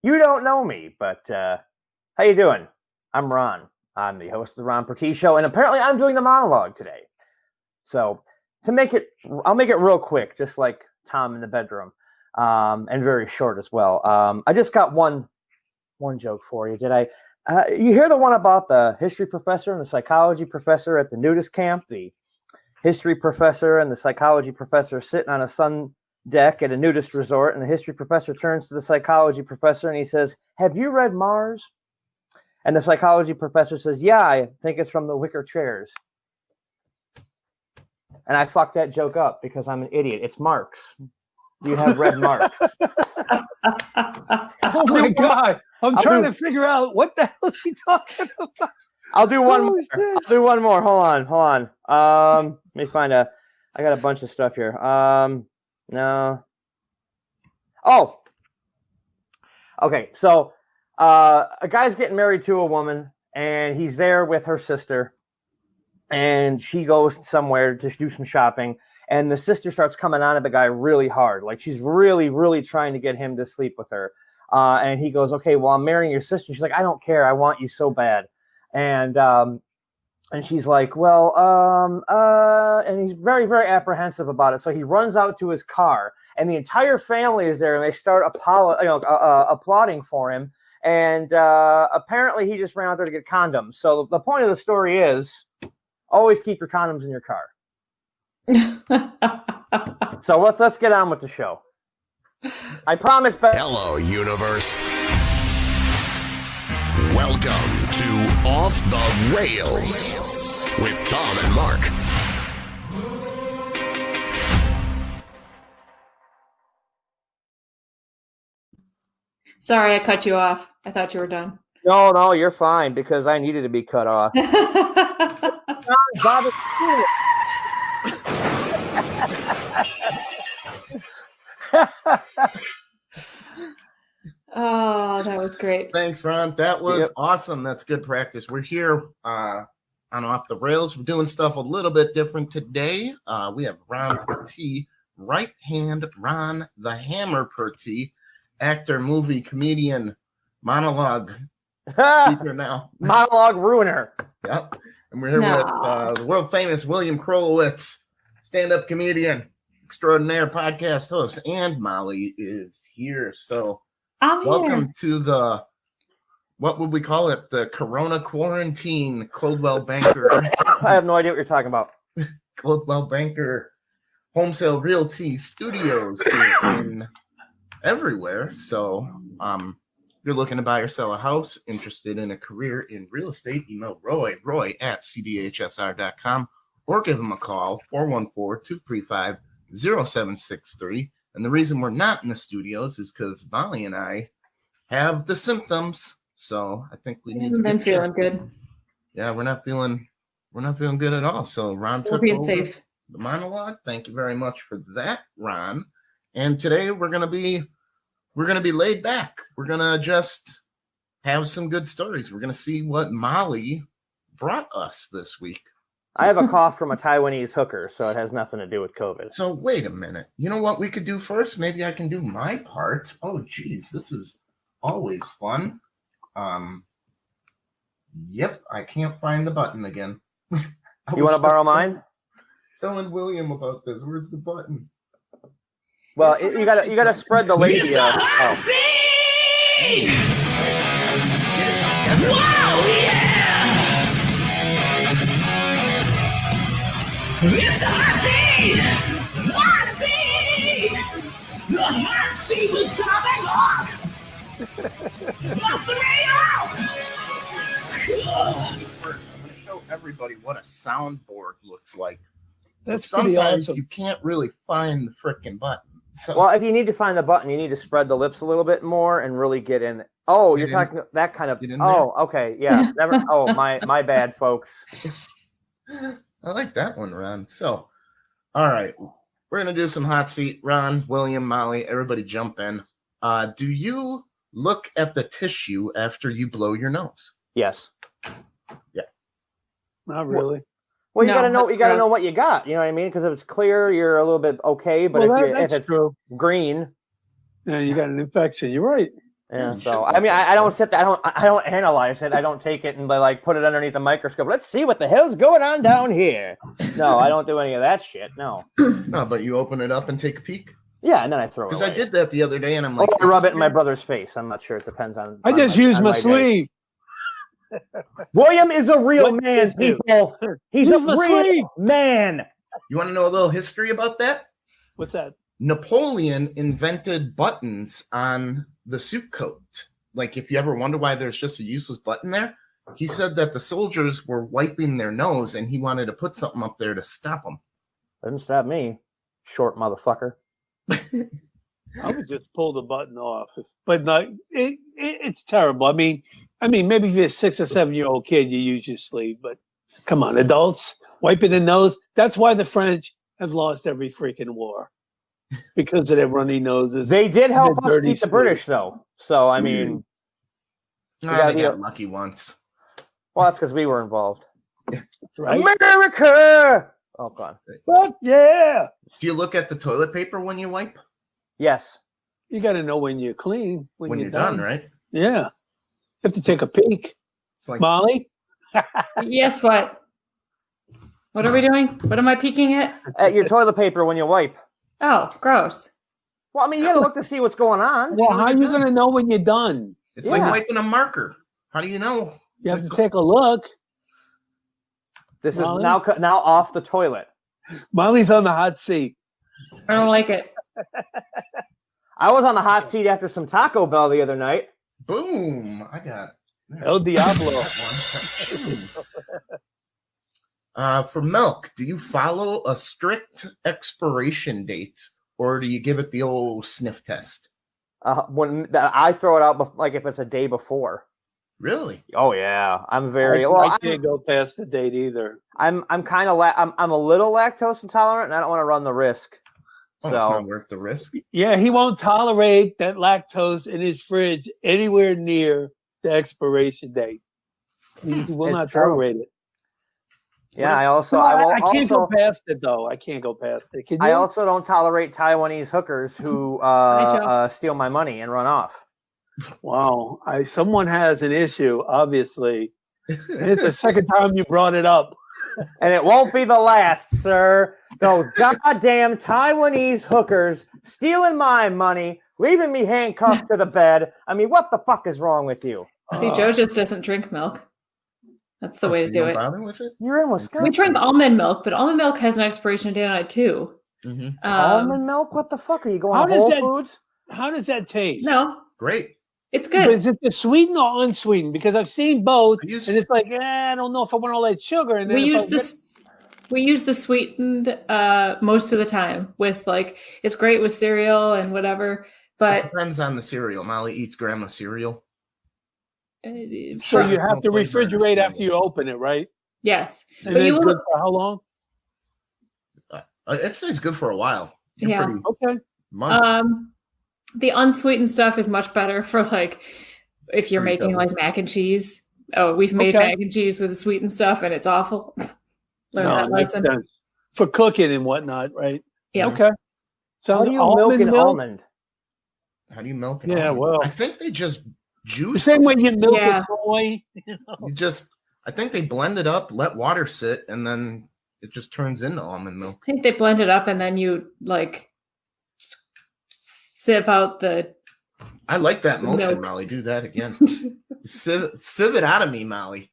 You don't know me, but how you doing? I'm Ron. I'm the host of the Ron Purtee Show, and apparently I'm doing the monologue today. So I'll make it real quick, just like Tom in the bedroom, and very short as well. I just got one joke for you. Did I? You hear the one about the history professor and the psychology professor at the nudist camp? The history professor and the psychology professor sitting on a sun deck at a nudist resort, and the history professor turns to the psychology professor and he says, "Have you read Mars?" And the psychology professor says, "Yeah, I think it's from the wicker chairs." And I fucked that joke up because I'm an idiot. It's Marx. You have read Marx. Oh my God. I'm trying to figure out what the hell is he talking about. I'll do one more. I'll do one more. Hold on. Let me find I got a bunch of stuff here. No. Oh. Okay, so a guy's getting married to a woman, and he's there with her sister, and she goes somewhere to do some shopping, and the sister starts coming on to the guy really hard. Like, she's really, really trying to get him to sleep with her. And he goes, "Okay, well, I'm marrying your sister." She's like, "I don't care. I want you so bad." And she's like, "Well, and he's very, very apprehensive about it. So he runs out to his car, and the entire family is there, and they start applauding for him. And apparently he just ran out there to get condoms. So the point of the story is, always keep your condoms in your car." So let's get on with the show. I promise. Hello, universe. Welcome to Off the Rails with Tom and Mark. Sorry, I cut you off. I thought you were done. No, you're fine, because I needed to be cut off. Oh, that was great. Thanks, Ron. That was awesome. That's good practice. We're here on Off the Rails. We're doing stuff a little bit different today. We have Ron Purtee, right hand Ron the Hammer Purtee, actor, movie, comedian, monologue speaker now. Monologue ruiner. Yep. And we're here with the world famous William Krolowitz, stand-up comedian, extraordinaire podcast host, and Molly is here. So welcome to the, what would we call it? The Corona Quarantine Coldwell Banker. I have no idea what you're talking about. Coldwell Banker Home Sale Realty Studios in everywhere. So you're looking to buy or sell a house, interested in a career in real estate, email Roy at cdhsr.com, or give him a call, 414-235-0763. And the reason we're not in the studios is because Molly and I have the symptoms. So I think we need to been feeling good. Yeah, we're not feeling good at all. So Ron took over safe. The monologue. Thank you very much for that, Ron. And today we're gonna be laid back. We're gonna just have some good stories. We're gonna see what Molly brought us this week. I have a cough from a Taiwanese hooker, so it has nothing to do with COVID. So wait a minute. You know what we could do first? Maybe I can do my part. Oh, geez, this is always fun. Yep, I can't find the button again. You want to borrow mine? Telling William about this. Where's the button? Well, you gotta spread the lady. Wow, yeah! It's the hot seat! Hot seat! The hot seat with Tom and Mark! Off the rails! First, I'm going to show everybody what a soundboard looks like. That's sometimes awesome. You can't really find the frickin' button. So, well, if you need to find the button, you need to spread the lips a little bit more and really get in. Oh, you're talking that kind of. Oh, okay, yeah. Never. Oh, my bad, folks. I like that one, Ron. So, all right, we're gonna do some hot seat. Ron, William, Molly, everybody jump in. Do you look at the tissue after you blow your nose? Yes. Yeah. Not really. Well, you gotta know what you got. You know what I mean? Because if it's clear, you're a little bit okay. But if it's true. green, Yeah, you got an infection. You're right. Yeah, You so should I mean, look I don't at sit there, I don't analyze it. I don't take it and like put it underneath the microscope. Let's see what the hell's going on down here. No, I don't do any of that shit. No. No, but you open it up and take a peek. Yeah, and then I throw it Because away. I did that the other day, and I'm like, Or I rub "This it in my weird." brother's face. I'm not sure. It depends on. I just use my day. sleeve. William is a real What man, is it? people. He's Use a my real sleeve. man. You want to know a little history about that? What's that? Napoleon invented buttons on the suit coat. Like, if you ever wonder why there's just a useless button there, he said that the soldiers were wiping their nose, and he wanted to put something up there to stop them. Didn't stop me, short motherfucker. I would just pull the button off, but not. It's terrible. I mean, maybe if you're a 6 or 7 year old kid, you use your sleeve. But come on, adults wiping the nose. That's why the French have lost every freaking war because of their runny noses. They did help The us dirty beat the British, though. So I mean, They got lucky once. well, that's because we were involved. Right? America. Oh God. But yeah, Do you look at the toilet paper when you wipe? Yes. you got to know when you're clean. When you're done, right? Yeah, you have to take a peek. It's like, Molly, Yes, what? What are we doing? What am I peeking at? At your toilet paper when you wipe. Oh, gross. Well, I mean, you got to look to see what's going on. well, how are you going to know when you're done? it's like Yeah. wiping a marker. How do you know? You have to take a look. This is Molly? now off the toilet. Molly's on the hot seat. I don't like it. I was on the hot seat after some Taco Bell the other night. Boom! I got El Diablo. For milk, do you follow a strict expiration date, or do you give it the old sniff test? When I throw it out, like if it's a day before. Really? Oh yeah, I'm very I well. can't go past the date either. I'm kind of I'm a little lactose intolerant, and I don't want to run the risk. Oh, So- it's not worth the risk. Yeah, he won't tolerate that lactose in his fridge anywhere near the expiration date. He will It's not true. tolerate it. Yeah, I also No, I, will I can't also, go past it though. I can't go past it. Can you? I also don't tolerate Taiwanese hookers who steal my money and run off. Wow, someone has an issue, obviously. And it's the second time you brought it up. And it won't be the last, sir. Those goddamn Taiwanese hookers stealing my money, leaving me handcuffed to the bed. I mean, what the fuck is wrong with you? See, Joe just doesn't drink milk. That's the way to You do don't it. bother with it? You're in Wisconsin. We drink almond milk, but almond milk has an expiration date on it too. Mm-hmm. Almond milk? What the fuck? Are you going How to does Whole that- Foods? How does that taste? No, Great. it's But good. is it the sweetened or unsweetened? Because I've seen both, I use- and it's like, I don't know if I want all that sugar. And then We if use I get- this. We use the sweetened most of the time. With like, it's great with cereal and whatever. It But depends on the cereal. Molly eats grandma cereal. So you have to No flavor refrigerate in after you open it, right? yes, And but then you it's will. good for how long? It stays good for a while. Yeah. Pretty Okay. months. The unsweetened stuff is much better for like if you're Fruit making like doubles. mac and cheese. Oh, we've made Okay. mac and cheese with the sweetened stuff, and it's awful. Learn No, that it makes lesson. sense. For cooking and whatnot, right? Yeah. Okay. So How do you milk an almond? How do you milk it? Yeah, well. I think they just The juice. same way you milk Yeah. a soy. You just, I think they blend it up, let water sit, and then it just turns into almond milk. I think they blend it up, and then you like sieve out the. I like that motion, Milk. Molly. Do that again. sieve it out of me, Molly.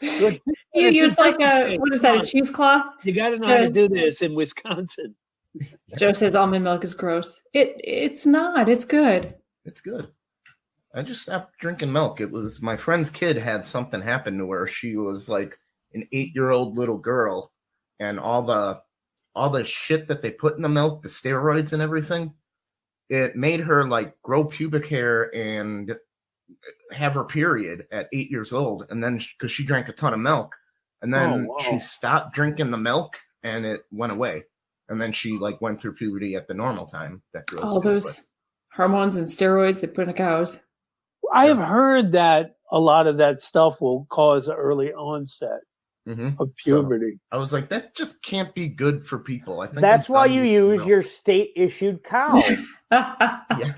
You It's use a like a thing. what is that? A cheesecloth? You got to know how to do this in Wisconsin. Joe says almond milk is gross. It's not. It's good. It's good. I just stopped drinking milk. It was my friend's kid had something happen to her. She was like an 8-year-old little girl, and all the shit that they put in the milk, the steroids and everything, it made her like grow pubic hair and have her period at 8 years old. And then because she drank a ton of milk, and then Oh, wow. she stopped drinking the milk, and it went away. And then she like went through puberty at the normal time. That grows All too, those hormones and steroids they put in cows. I have heard that a lot of that stuff will cause an early onset but- Mhm. of puberty. I was like, that just can't be good for people. I think That's I'm why done you with use milk. your state-issued cow. Yeah.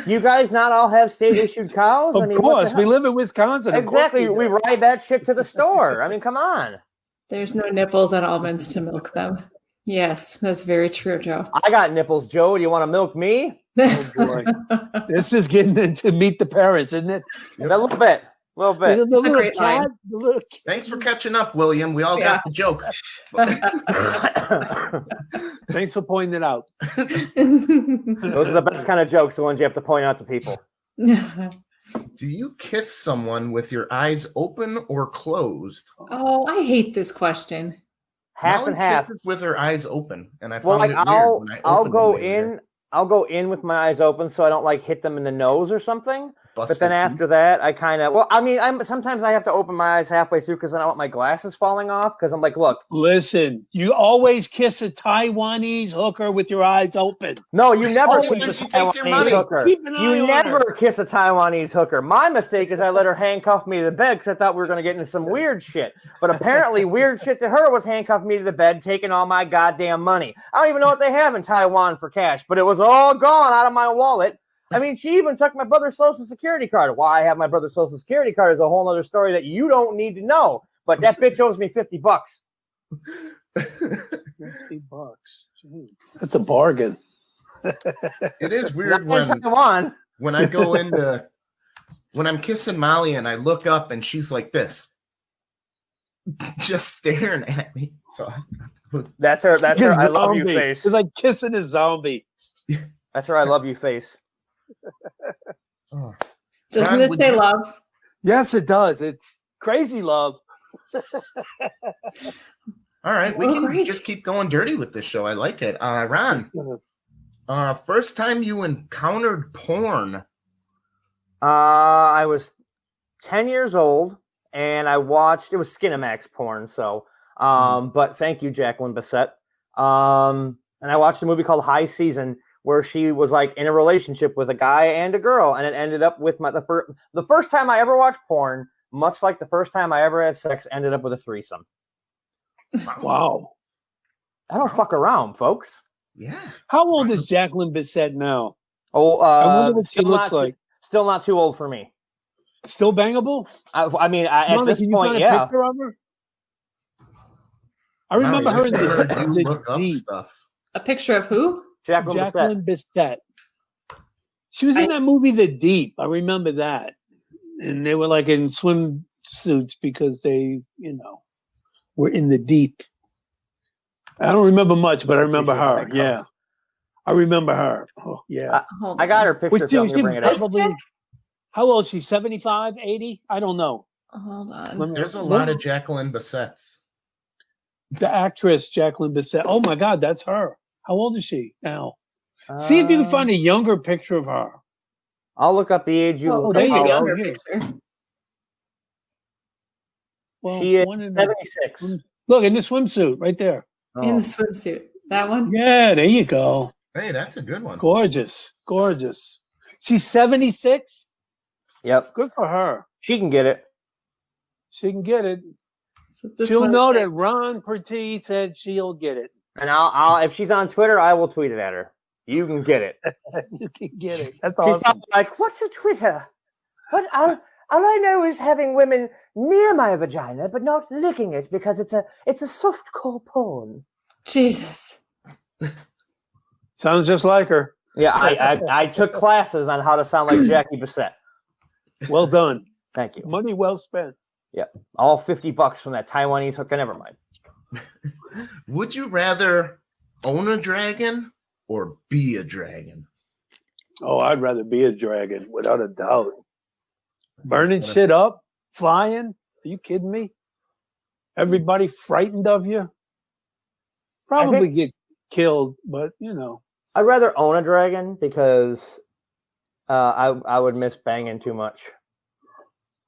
You guys not all have state-issued cows? Of I mean, what course, the we hell? live in Wisconsin. Of course Exactly. We do. ride that shit to the store. I mean, come on. There's no nipples on almonds to milk them. Yes, that's very true, Joe. I got nipples, Joe. Do you want to milk me? Oh, boy. This is getting into meet the parents, isn't it? A little bit. A little bit. The little great cat, line. the little cat. Thanks for catching up, William. We all got the joke. Thanks for pointing it out. Those are the best kind of jokes, the ones you have to point out to people. Do you kiss someone with your eyes open or closed? Oh, I hate this question. Half Molly and half. kisses with her eyes open, and I found Well, like it weird I'll when I I'll opened go them later. in. I'll go in with my eyes open so I don't like hit them in the nose or something. But Busted then teeth. after that, I kind of sometimes I have to open my eyes halfway through because I don't want my glasses falling off. Because I'm like, look, Listen, you always kiss a Taiwanese hooker with your eyes open. no, you never Oh, kiss then a she takes your Taiwanese money. hooker. Keep an eye You on never her. kiss a Taiwanese hooker. My mistake is I let her handcuff me to the bed because I thought we were going to get into some weird shit. But apparently, weird shit to her was handcuff me to the bed, taking all my goddamn money. I don't even know what they have in Taiwan for cash, but it was all gone out of my wallet. I mean, she even took my brother's social security card. Why I have my brother's social security card is a whole other story that you don't need to know. But that bitch owes me $50. $50. Gee, that's a bargain. It is weird Not in Taiwan. when I go into when I'm kissing Molly and I look up and she's like this, just staring at me. So That's her. That's her. I love you Zombie. face. It's like kissing a zombie. That's her. I love you face. oh. Doesn't Ron, this would say you- love? Yes, it does. It's crazy love. All right, we Oh, can great. just keep going dirty with this show. I like it. Ron, first time you encountered porn. I was 10 years old, and I watched. It was Skinamax porn. So, but thank you, Jacqueline Bisset. And I watched a movie called High Season, where she was like in a relationship with a guy and a girl, and it ended up with the first time I ever watched porn, much like the first time I ever had sex, ended up with a threesome. Wow. I don't fuck around, folks. Yeah. How old is Jacqueline Bisset now? Oh, I wonder what she still looks not like. Still not too old for me. Still bangable? I mean, at Molly, this can you point, find a yeah. picture of her? I remember her in you look the up Deep. stuff. A picture of who? Jacqueline Bisset. Bisset. She was in that movie The Deep. I remember that. And they were like in swimsuits because they, were in the deep. I don't remember much, but I remember her. Yeah. I remember her. Oh, yeah. Hold I got on. her picture. If you want me to bring it up. Probably, how old is she? 75, 80? I don't know. Hold on. There's a lot of Jacqueline Bissets. The actress, Jacqueline Bisset. Oh my God, that's her. How old is she now? See if you can find a younger picture of her. I'll look up the age you Oh, look there's up. a go. younger Here. picture. Well, She is one in the 76. look in the swimsuit right there. In Oh. the swimsuit. That one? Yeah, there you go. Hey, that's a good one. Gorgeous, gorgeous. She's 76. Yep. Good for her. She can get it. She can get it. So this She'll one know is that Ron Purtee said she'll get it. And I'll if she's on Twitter, I will tweet it at her. You can get it. You can get it. That's She's awesome. probably like, what's a Twitter? What all I know is having women near my vagina, but not licking it because it's a soft core porn. Jesus. Sounds just like her. Yeah, I took classes on how to sound like Jackie Bissett. Well done. Thank you. Money well spent. All $50 from that Taiwanese hooker. Never mind. Would you rather own a dragon or be a dragon? Oh, I'd rather be a dragon, without a doubt. Burning shit up, flying. Are you kidding me? Everybody frightened of you. Probably get killed, but I'd rather own a dragon because I would miss banging too much.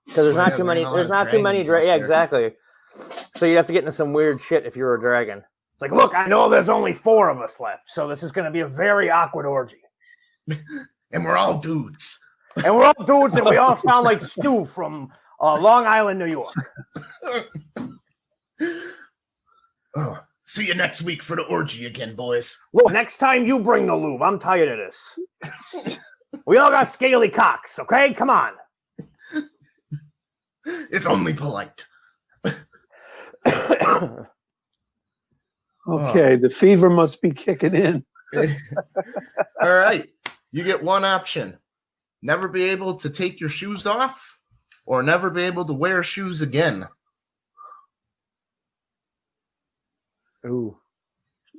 Because there's Well, not yeah, too many. there ain't a lot There's of not too many. dragons out Yeah, there. exactly. So you'd have to get into some weird shit if you were a dragon. It's like, look, I know there's only 4 of us left, so this is going to be a very awkward orgy. And we're all dudes. And we're all dudes, and we all sound like Stu from Long Island, New York. Oh, see you next week for the orgy again, boys. Look, next time you bring the lube. I'm tired of this. We all got scaly cocks, okay? Come on. It's only polite. Okay, the fever must be kicking in. All right. You get one option. Never be able to take your shoes off or never be able to wear shoes again. Ooh.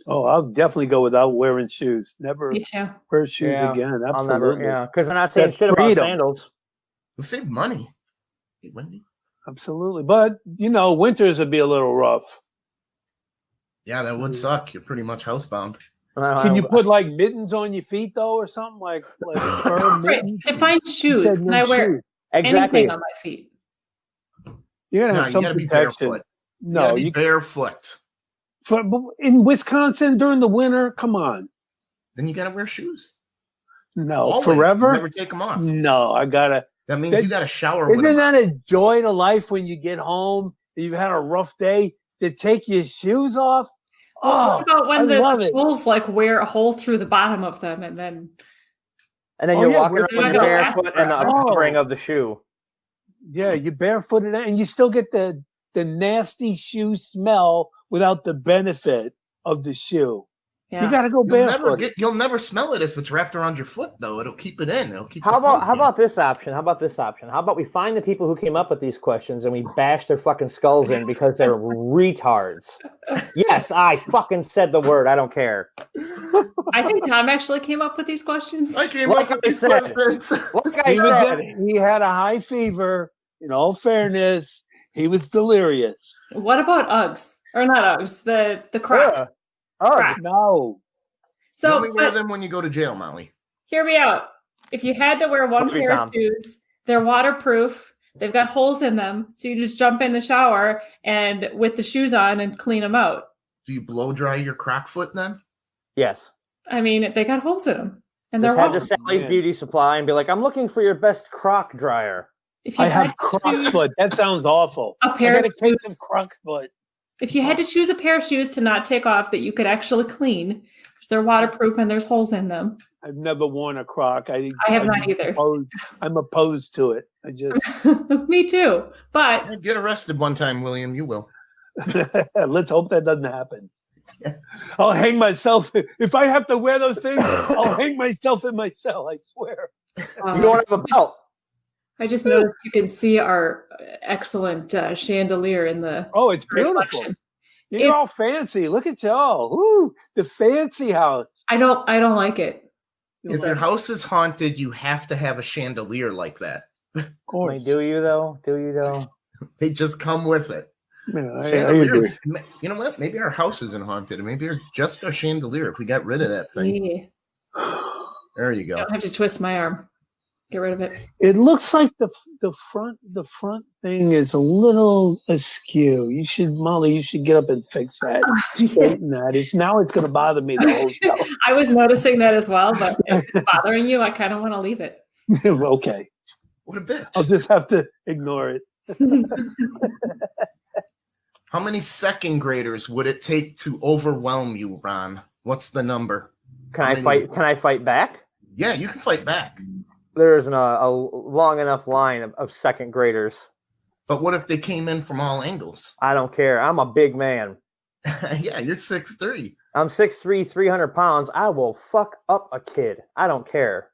Oh, I'll definitely go without wearing shoes. Never Me too. wear shoes Yeah, again. I'll never, Absolutely. yeah, because they're not saying That's shit about freedom. sandals. We'll save money. Hey, Wendy. Absolutely. But, winters would be a little rough. Yeah, that would suck. You're pretty much housebound. Can you put like mittens on your feet though, or something like fur Right. mittens? Define shoes. Said Can no I wear shoes. exactly? anything on my feet? You're gonna No, have you some gotta be protection. barefoot. You No, gotta be you barefoot. but in Wisconsin during the winter. Come on, Then you gotta wear shoes. no, Always. forever. Never take them off. No, I gotta. That means That- you gotta shower with Isn't them. that a joy to life when you get home and you've had a rough day to take your shoes off? Well, what about I when the love it. soles like wear a hole through the bottom of them and then And then Oh, you're yeah, walking we're around not gonna barefoot last and the forever. covering of the shoe. Yeah, you're barefooted and you still get the nasty shoe smell without the benefit of the shoe. yeah. You got to go barefoot. You'll never smell it if it's wrapped around your foot, though. It'll keep it in. It'll keep. How the about food how in. about this option? How about we find the people who came up with these questions and we bash their fucking skulls in because they're retards. Yes, I fucking said the word. I don't care. I think Tom actually came up with these questions. I came Like up with I these said. questions. Like I He was said, he had a high fever. In all fairness, he was delirious. What about Uggs? Or not Uggs, the Crocs. Ugh. Ugh. Crocs. No, You So only wear but them when you go to jail, Molly. hear me out. If you had to wear one Maybe, pair Tom. of shoes, they're waterproof. They've got holes in them, so you just jump in the shower and with the shoes on and clean them out. Do you blow dry your croc foot then? Yes. I mean, they got holes in them, and Just they're head to waterproof. Sally's man. Beauty Supply and be like, I'm looking for your best croc dryer. If you I had have to croc choose foot. That sounds awful. a I pair got of a case shoes, of croc foot. if you had to choose a pair of shoes to not take off that you could actually clean, because they're waterproof and there's holes in them. I've never worn a croc. I have not either. I'm opposed to it. I just Me too. But Hey, get arrested one time, William. You will. let's hope that doesn't happen. I'll hang myself if I have to wear those things. I'll hang myself in my cell. I swear. You don't have a belt. I just noticed you can see our excellent chandelier in the Oh, it's beautiful. reflection. You're all fancy. Look at y'all. Ooh, the fancy house. I don't like it. If your house is haunted, you have to have a chandelier like that. Of I mean, course. do you though? Do you though? They just come with it. Yeah, I Chandelier. agree. You know what? Maybe our house isn't haunted. Maybe it's just a chandelier. If we got rid of that thing, Yeah. there you I go. don't have to twist my arm. Get rid of it. It looks like the front thing is a little askew. Molly, you should get up and fix that. Straighten that. It's going to bother me the whole show. I was noticing that as well, but if it's bothering you, I kind of want to leave it. Okay, What a bitch. I'll just have to ignore it. How many second graders would it take to overwhelm you, Ron? What's the number? Can I fight? Can I fight back? Yeah, you can fight back. There isn't a long enough line of second graders. But what if they came in from all angles? I don't care. I'm a big man. Yeah, you're 6'3". I'm 6'3", 300 pounds. I will fuck up a kid. I don't care.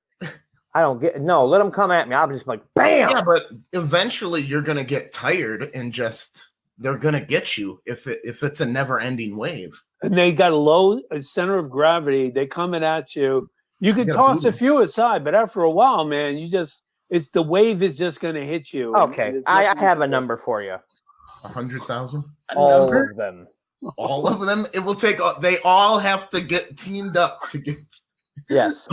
I don't get no. Let them come at me. I'll just be like, bam. Yeah, but eventually you're gonna get tired and just they're gonna get you if it's a never-ending wave. And they got a center of gravity. They coming at you. You can You gotta toss boot a few aside, but after a while, man, it's the wave is just going to hit you. Okay, There's I nothing have to a do. number for you. 100,000. All Number? of them. All of them. It will take. They all have to get teamed up to get. Yes.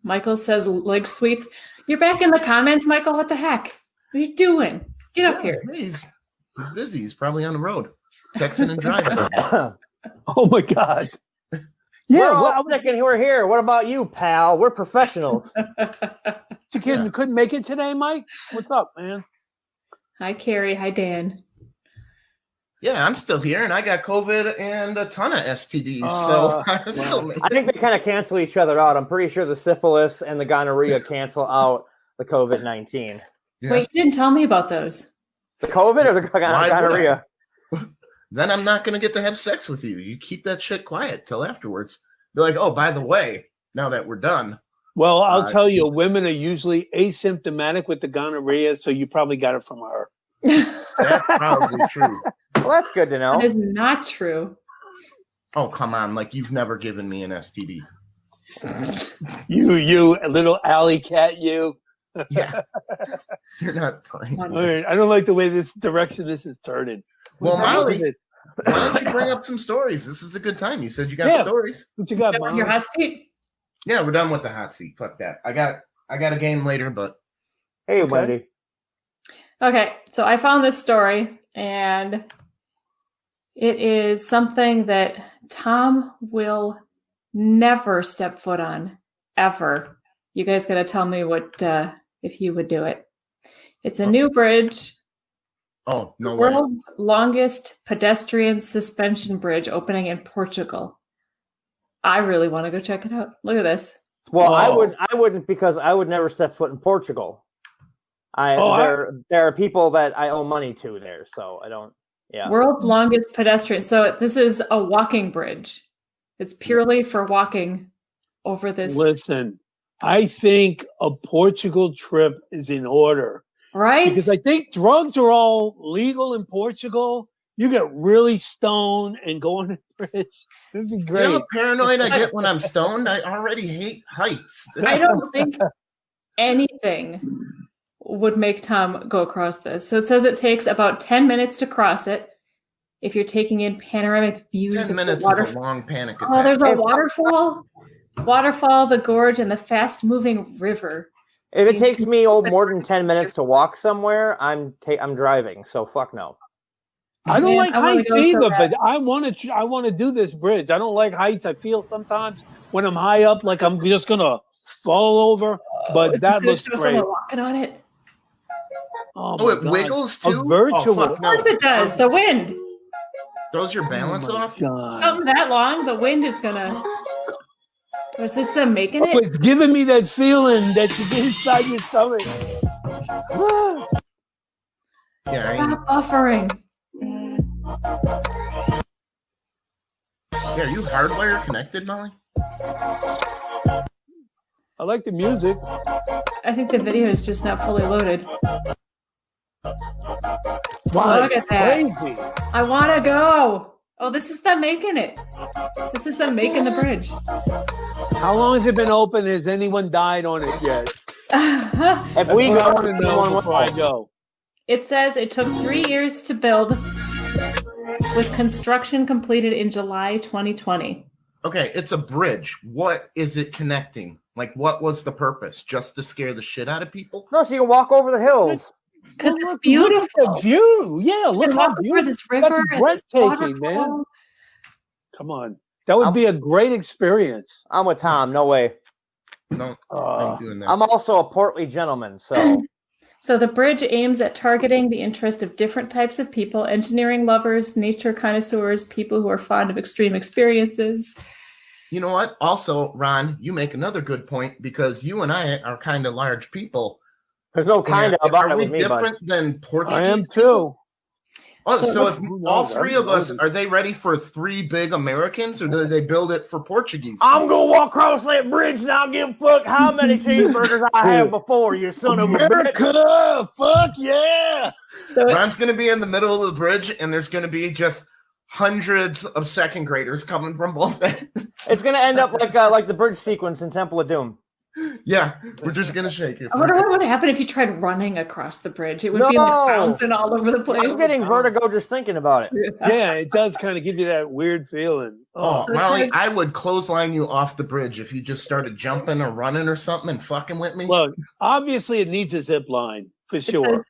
Michael says leg sweeps. You're back in the comments, Michael. What the heck? What are you doing? Get up here. He's busy. He's probably on the road, texting and driving. Oh my God. We're Yeah, all well, thinking we're here. What about you, pal? We're professionals. you couldn't make it today, Mike? What's up, man? Hi, Carrie. Hi, Dan. Yeah, I'm still here, and I got COVID and a ton of STDs. I think they kind of cancel each other out. I'm pretty sure the syphilis and the gonorrhea cancel out the COVID-19. Yeah. Wait, you didn't tell me about those. The COVID or the Why would I? gonorrhea? Then I'm not going to get to have sex with you. You keep that shit quiet till afterwards. Be like, oh, by the way, now that we're done. Well, I'll tell you, women are usually asymptomatic with the gonorrhea, so you probably got it from her. That's probably true. Well, that's good to know. That is not true. Oh, come on. Like, you've never given me an STD. You little alley cat, you. Yeah. You're not playing. All right, I don't like the way this direction this is turning. Well, Molly, why don't you bring up some stories? This is a good time. You said you got stories. What you got, That was Mom? your hot seat. Yeah, we're done with the hot seat. Fuck that. I got a game later, but Hey, Okay. Wendy. Okay, so I found this story, and it is something that Tom will never step foot on, ever. You guys got to tell me what if you would do it. It's a new bridge, oh, no way. world's longest pedestrian suspension bridge, opening in Portugal. I really want to go check it out. Look at this. Well, Oh. I wouldn't because I would never step foot in Portugal. There are people that I owe money to there, so I don't. Yeah. World's longest pedestrian. So this is a walking bridge. It's purely for walking over this. Listen, I think a Portugal trip is in order. Right? Because I think drugs are all legal in Portugal. You get really stoned and go on the bridge. It'd be You know great. how paranoid I get when I'm stoned? I already hate heights. I don't think anything would make Tom go across this. So it says it takes about 10 minutes to cross it. If you're taking in panoramic views 10 of the minutes water. is a long panic attack. Oh, there's a waterfall, the gorge, and the fast-moving river. If it Seems takes to- me more than 10 minutes to walk somewhere, I'm driving. So fuck no. I don't Man, like I wanna heights go so either, bad. but I want to do this bridge. I don't like heights. I feel sometimes when I'm high up like I'm just gonna fall over. But Is that this looks show great. someone walking on it? Oh, Oh, my it God. wiggles A too? virtual. Oh, fuck no. Yes, it does. The wind. Throws your balance Oh my off? God. Something that long, the wind is gonna. Was this them making Oh, it? it's giving me that feeling that you get inside your stomach. Yeah, Stop buffering. are you hardwire connected, Molly? I like the music. I think the video is just not fully loaded. Wow, Look it's at that. crazy. I want to go. Oh, this is them making it. This is them making the bridge. How long has it been open? Has anyone died on it yet? If we That's go, what I want to know someone before I will. go. It says it took 3 years to build, with construction completed in July 2020. Okay, it's a bridge. What is it connecting? Like, what was the purpose? Just to scare the shit out of people? No, so you can walk over the hills. Because Well, it's look beautiful. at the view. Yeah, You look can how walk over beautiful. this river. That's and this breathtaking, man. waterfall. Come on. That would be a great experience. I'm with Tom. No way. No, I Uh, ain't doing that. I'm also a portly gentleman, so So the bridge aims at targeting the interest of different types of people: engineering lovers, nature connoisseurs, people who are fond of extreme experiences. You know what? Also, Ron, you make another good point because you and I are kind of large people. there's no kind of And about are it we with me, bud. different than Portuguese? I am people? too. Oh, So so what's- if all three of us, are they ready for 3 big Americans or did they build it for Portuguese? I'm gonna walk across that bridge and I'll give a fuck how many cheeseburgers I have before, you son of a bitch. America! Fuck yeah! So Ron's going to be in the middle of the bridge and there's going to be just hundreds of second graders coming from both ends. It's gonna end up like the bridge sequence in Temple of Doom. Yeah, we're just going to shake it. I wonder what would happen if you tried running across the bridge. It would be No. like bouncing all over the place. I'm getting vertigo just thinking about it. Yeah, it does kind of give you that weird feeling. Oh, So it Molly, says- I would clothesline you off the bridge if you just started jumping or running or something and fucking with me. Look, obviously it needs a zip line for It sure. says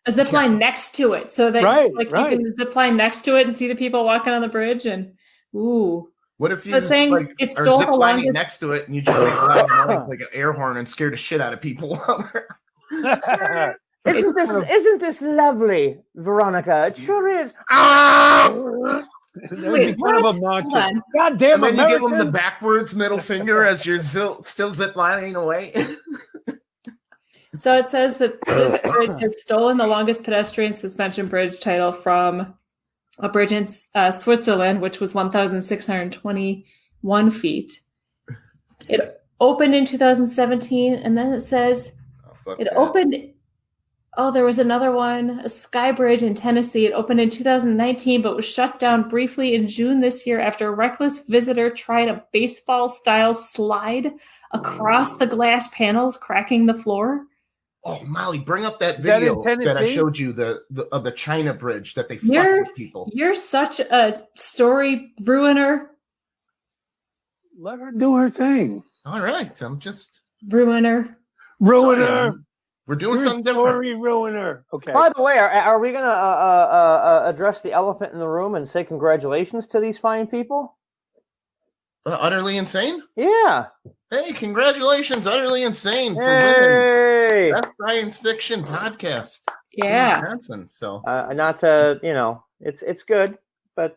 a zip line next to it, so that Right, like right. you can zip line next to it and see the people walking on the bridge. And ooh, What if you But saying like, it are stole zip the lining longest- next to it and you just make a loud noise like an air horn and scare the shit out of people? Isn't this lovely, Veronica? It sure is. That would be Wait, kind of what? obnoxious. Hold on. God damn And then you give them the American! backwards middle finger as you're still zip lining away. So it says that this bridge has stolen the longest pedestrian suspension bridge title from a bridge in Switzerland, which was 1,621 feet. It opened in 2017, and then it says it opened. Oh, there was another one, a sky bridge in Tennessee. It opened in 2019, but was shut down briefly in June this year after a reckless visitor tried a baseball-style slide across the glass panels, cracking the floor. Oh, Molly, bring up that Is that in video that I Tennessee? showed you of the China bridge that they fucked You're- with people. You're such a story ruiner. Let her do her thing. All right, I'm just Ruiner. Ruiner. we're doing You're a something different. story ruiner. Okay. By the way, are we going to address the elephant in the room and say congratulations to these fine people? Utterly Insane? Yeah. Hey, congratulations, Utterly Insane, for winning Hey. Best Science Fiction Podcast. in Yeah. Wisconsin. So Not to, it's good, but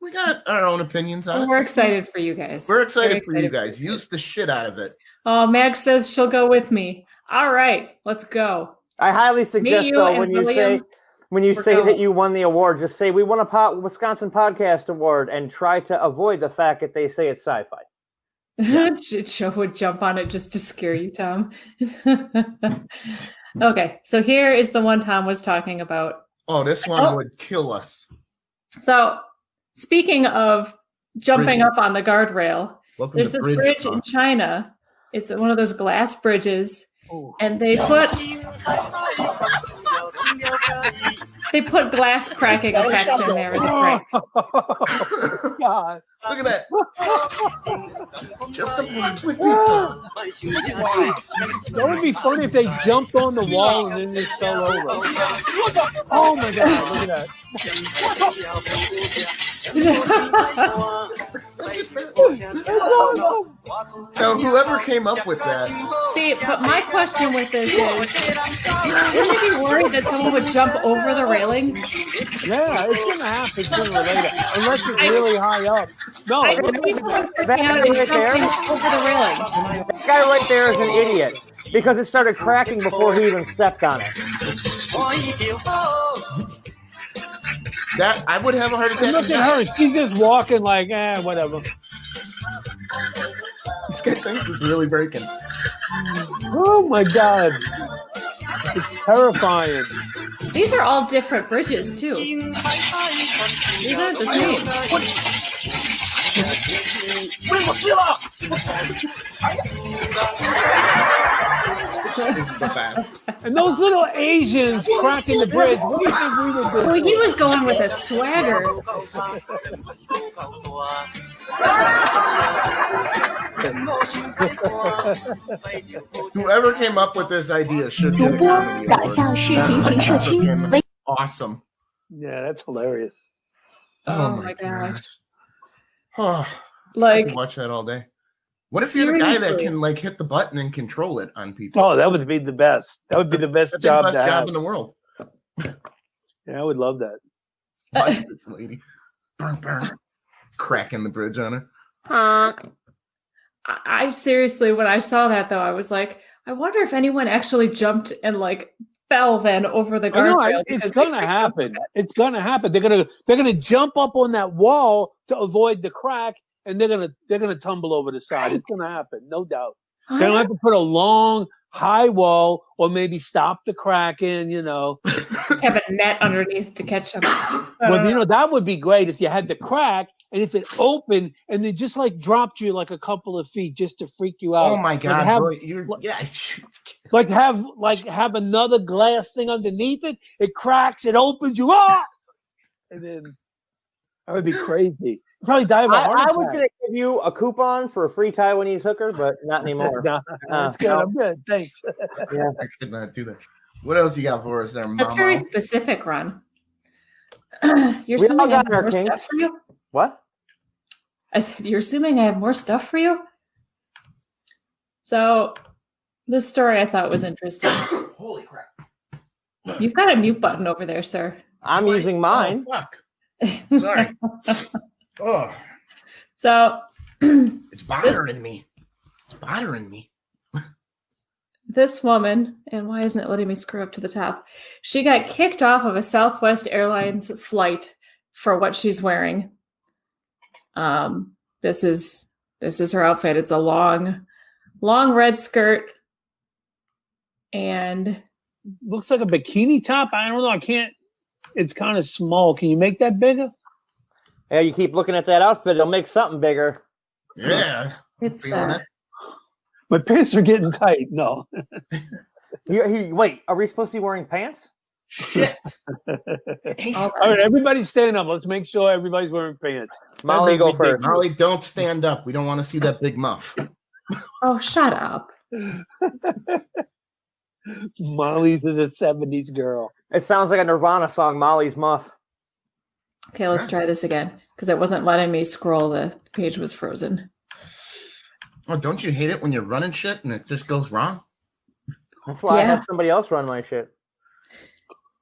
we got our own opinions on it. We're excited for you guys. We're excited Very for you guys. Use the shit out of it. Oh, Mag says she'll go with me. All right, let's go. I highly suggest you though and when you William, we're say that going. you won the award, just say we won a Wisconsin Podcast Award and try to avoid the fact that they say it's sci-fi. Joe would jump on it just to scare you, Tom. Okay, so here is the one Tom was talking about. Oh, this one would kill us. So, speaking of jumping Bridge. up on the guardrail, Welcome there's to this bridge in Talk. China. It's one of those glass bridges, Oh. and they put glass cracking effects in there as a prank. God. Look at that. Just a That would be funny if they jumped on the wall and then they fell over. Oh my God, look at that. So whoever came up with that, See, but my question with this is, wouldn't you be worried that someone would jump over the railing? Yeah, it's gonna happen sooner or later, unless it's really high up. No, I could see someone freaking out and jumping over the railing. That guy right there is an idiot because it started cracking before he even stepped on it. that I would have a heart and attack. look at her. She's just walking like, whatever. This guy thinks it's really breaking. Oh my God, it's terrifying. These are all different bridges, too. These aren't the same. This is the best. And those little Asians cracking the bridge. What do you think we would do? Well, he was going with a swagger. Whoever came up with this idea should get a comedy 导 award. 向视频型社区 Fucking 微 awesome. Yeah, that's hilarious. Oh my gosh. Oh, I Like, could watch that all day. What if you're the guy that Seriously. can like hit the button and control it on people? Oh, that would be the best. That would be the best That's job the to best job have. in the world. Yeah, I would love that. Watch this lady. Burn, burn. Cracking the bridge on her. I seriously, when I saw that though, I was like, I wonder if anyone actually jumped and like fell then over the I know, guardrail. it's because they gonna freaked out. happen. It's gonna happen. They're gonna jump up on that wall to avoid the crack, and they're gonna tumble over the side. It's gonna happen, no doubt. They don't have to put a long high wall or maybe stop the cracking, Have a net underneath to catch them. Well, that would be great if you had the crack and if it opened and they just like dropped you like a couple of feet just to freak you out. Oh my god, have- boy, you're yeah. Like have another glass thing underneath it. It cracks, it opens you and then that would be crazy. You'd probably die of a heart I attack. was going to give you a coupon for a free Taiwanese hooker, but not anymore. No, that's good. no. I'm good. Thanks. I could not do that. What else you got for us there, Mama? That's very specific, Ron. You're We all assuming I got have our more kinks. stuff for you? What? I said, you're assuming I have more stuff for you? So This story I thought was interesting. Holy crap. You've got a mute button over there, sir. I'm using mine. Oh, fuck. Sorry. Oh, So it's bothering me. It's bothering me. this woman, and why isn't it letting me screw up to the top? She got kicked off of a Southwest Airlines flight for what she's wearing. This is her outfit. It's a long red skirt, and Looks like a bikini top. I don't know. I can't. It's kind of small. Can you make that bigger? Yeah, you keep looking at that outfit, it'll make something bigger. Yeah. it's Feeling it. My pants are getting tight. No. Wait, are we supposed to be wearing pants? Shit. All right, everybody stand up. Let's make sure everybody's wearing pants. Molly, go That'd be first. Molly, don't stand up. We don't want to see that big muff. oh, shut up. Molly's is a 70s girl. It sounds like a Nirvana song, Molly's Muff. Okay, let's try this again because it wasn't letting me scroll. The page was frozen. Oh, don't you hate it when you're running shit and it just goes wrong? That's why I Yeah. have somebody else run my shit.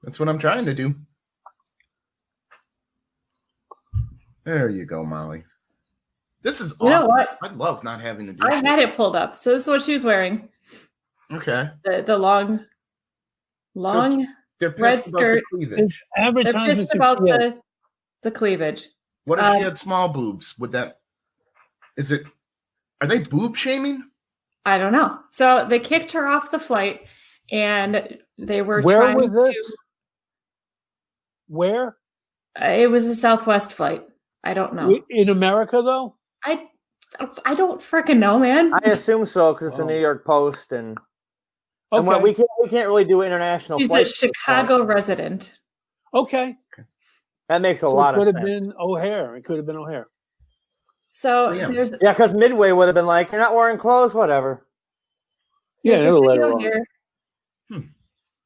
That's what I'm trying to do. There you go, Molly. This is awesome. You know what? I love not having to do I shit. had it pulled up. So this is what she was wearing. Okay. The long They're pissed red about skirt. the cleavage. They're Advertisements. pissed about yeah. the cleavage. What if she Um, had small boobs? Would that are they boob shaming? I don't know. So they kicked her off the flight, and they were Where trying was this? Where? It was a Southwest flight. I don't know. In America, though? I don't freaking know, man. I assume so because it's a Oh. New York Post, and Okay. we can't really do international She's a flights. Chicago resident. Okay. That makes a So lot it of could sense. have been O'Hare. It could have been O'Hare. So Yeah. there's Yeah, because Midway would have been like, "You're not wearing clothes, whatever." Yeah, there's never a let her video on. here Hmm.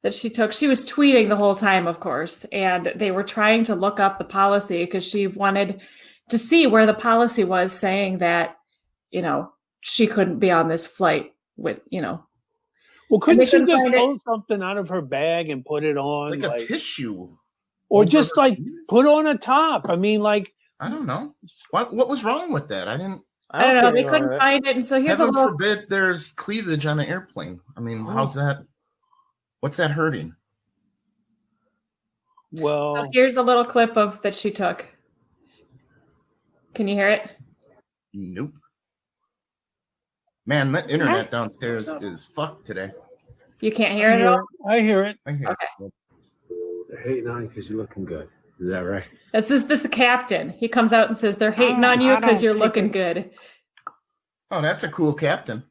that she took. She was tweeting the whole time, of course, and they were trying to look up the policy because she wanted to see where the policy was saying that, she couldn't be on this flight with, Well, couldn't they she couldn't just find it. pull something out of her bag and put it on? Like a tissue. or over just her- like put on a top. I mean, like, I don't know. What was wrong with that? I didn't. I don't know. see They anything wrong couldn't with it. find it. And so here's a Heaven little, forbid there's cleavage on an airplane. I mean, how's that? What's that hurting? well, so here's a little clip of that she took. Can you hear it? Nope. Man, that internet downstairs is fucked today. You can't hear it at all? I hear it. I hear. Okay. They're hating on you because you're looking good. Is that right? This is the captain. He comes out and says, they're hating on you I because don't you're think looking it- good. Oh, that's a cool captain.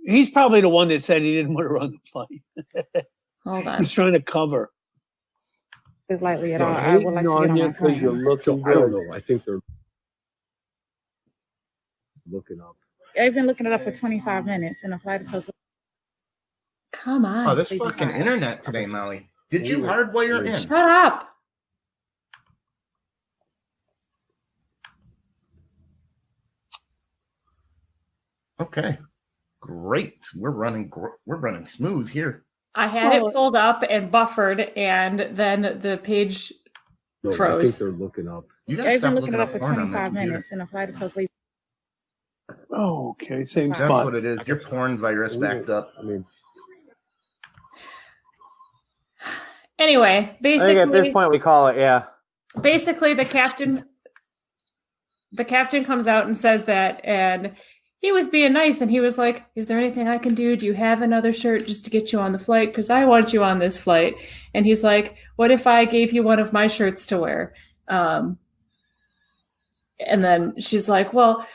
He's probably the one that said he didn't want to run the flight. Hold on. He's trying to cover. As lightly at They're all. I would like hating to get on on you my because you're phone. looking So I good. don't know. I think they're looking up. I've been looking it up for 25 minutes, and the flight is supposed to. Come on. Oh, this They do fucking not. internet today, Molly. Did you hardwire in? Shut up. Okay, great. We're running smooth here. I had it pulled up and buffered, and then the page No, I think froze. they're looking up. You guys I've stop been looking looking it up up for porn on that 25 computer. minutes, and the flight is supposed to leave. Oh, okay. Same That's That's spot. what it is. Your porn virus backed up. I mean, Anyway, I think at this point we call it, yeah. basically the captain comes out and says that, and he was being nice, and he was like, is there anything I can do? Do you have another shirt just to get you on the flight? Because I want you on this flight. And he's like, what if I gave you one of my shirts to wear? And then she's like, well,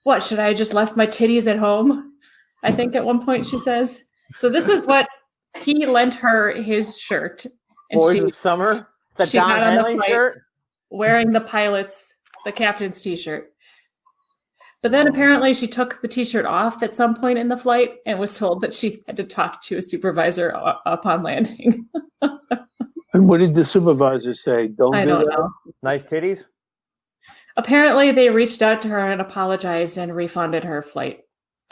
what, should I have just left my titties at home? I think at one point she says. So this is what he lent her, his shirt. And Boys she of Summer, the she Don got on the Henley flight. shirt. wearing the captain's t-shirt. But then apparently she took the t-shirt off at some point in the flight and was told that she had to talk to a supervisor upon landing. And what did the supervisor say? Don't I do don't that. know. Nice titties. Apparently they reached out to her and apologized and refunded her flight.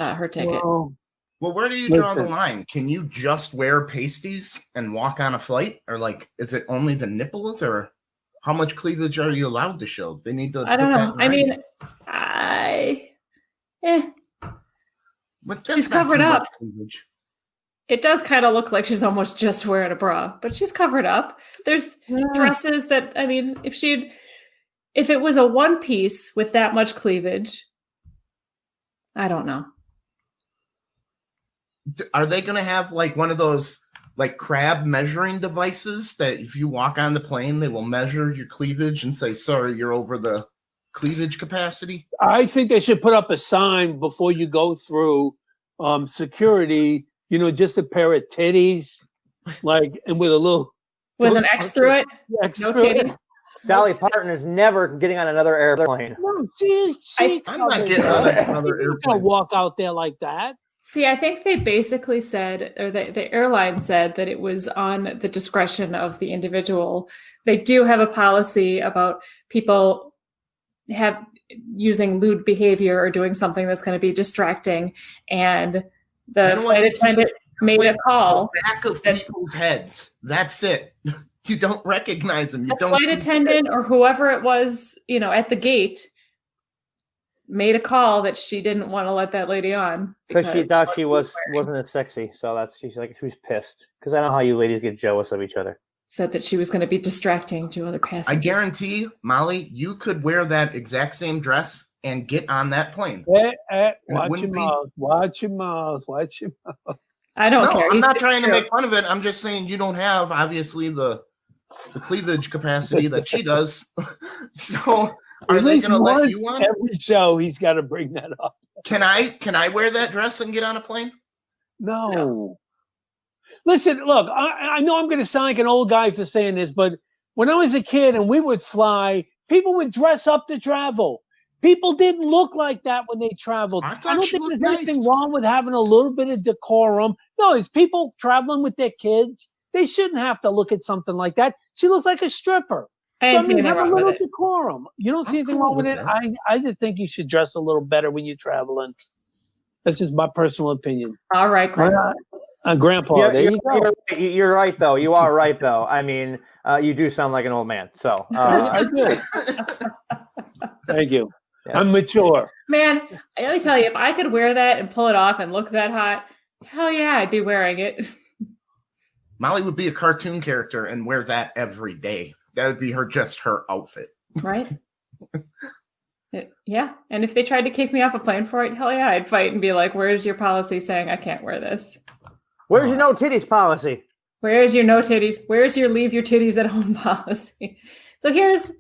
her ticket. Well, where do you draw the Listen. line? Can you just wear pasties and walk on a flight? Or, like, is it only the nipples? Or how much cleavage are you allowed to show? They need to. I don't put know. that in writing. But that's she's not covered too much up. cleavage. It does kind of look like she's almost just wearing a bra, but she's covered up. There's dresses that, I mean, if it was a one piece with that much cleavage, I don't know. Are they going to have like one of those like crab measuring devices that if you walk on the plane, they will measure your cleavage and say, sorry, you're over the cleavage capacity? I think they should put up a sign before you go through security, just a pair of titties, like, and with a little... With an X through it? X No through it. titties? Dolly Parton is never getting on another airplane. No, I'm not getting on another You're airplane. gonna walk out there like that. See, I think they basically said, or the airline said, that it was on the discretion of the individual. They do have a policy about people using lewd behavior or doing something that's going to be distracting, and the flight attendant made a call. The back of people's heads. That's it. You don't recognize them. You The don't. flight attendant or whoever it was, at the gate, made a call that she didn't want to let that lady on Because she thought she wasn't as sexy, so she's pissed. Because I know how you ladies get jealous of each other. Said that she was going to be distracting to other passengers. I guarantee, Molly, you could wear that exact same dress and get on that plane. Watch wouldn't your be- mouth. Watch your mouth. Watch your mouth. I don't No, care. I'm He's not been trying to through. make fun of it. I'm just saying you don't have obviously the cleavage capacity that she does. So are At they least going to let once you on? every show, he's got to bring that up. Can I wear that dress and get on a plane? No. Listen, look, I know I'm going to sound like an old guy for saying this, but when I was a kid and we would fly, people would dress up to travel. People didn't look like that when they traveled. I I thought don't she think was there's anything nice. wrong with having a little bit of decorum. No, it's people traveling with their kids. They shouldn't have to look at something like that. She looks like a stripper. I didn't see anything have a wrong little with it. decorum. You don't see I'm anything cool wrong with with it. that. I just think you should dress a little better when you're traveling. That's just my personal opinion. All right, Grandma. Grandpa, there you go. You're right, though. You are right, though. I mean, you do sound like an old man. So I do. Thank you. Yeah. I'm mature. Man, let me tell you, if I could wear that and pull it off and look that hot, hell yeah, I'd be wearing it. Molly would be a cartoon character and wear that every day. That would be her outfit. Right? Yeah. And if they tried to kick me off a plane for it, hell yeah, I'd fight and be like, where's your policy saying I can't wear this? where's your no titties policy? Where's your no titties? Where's your leave your titties at home policy? So here's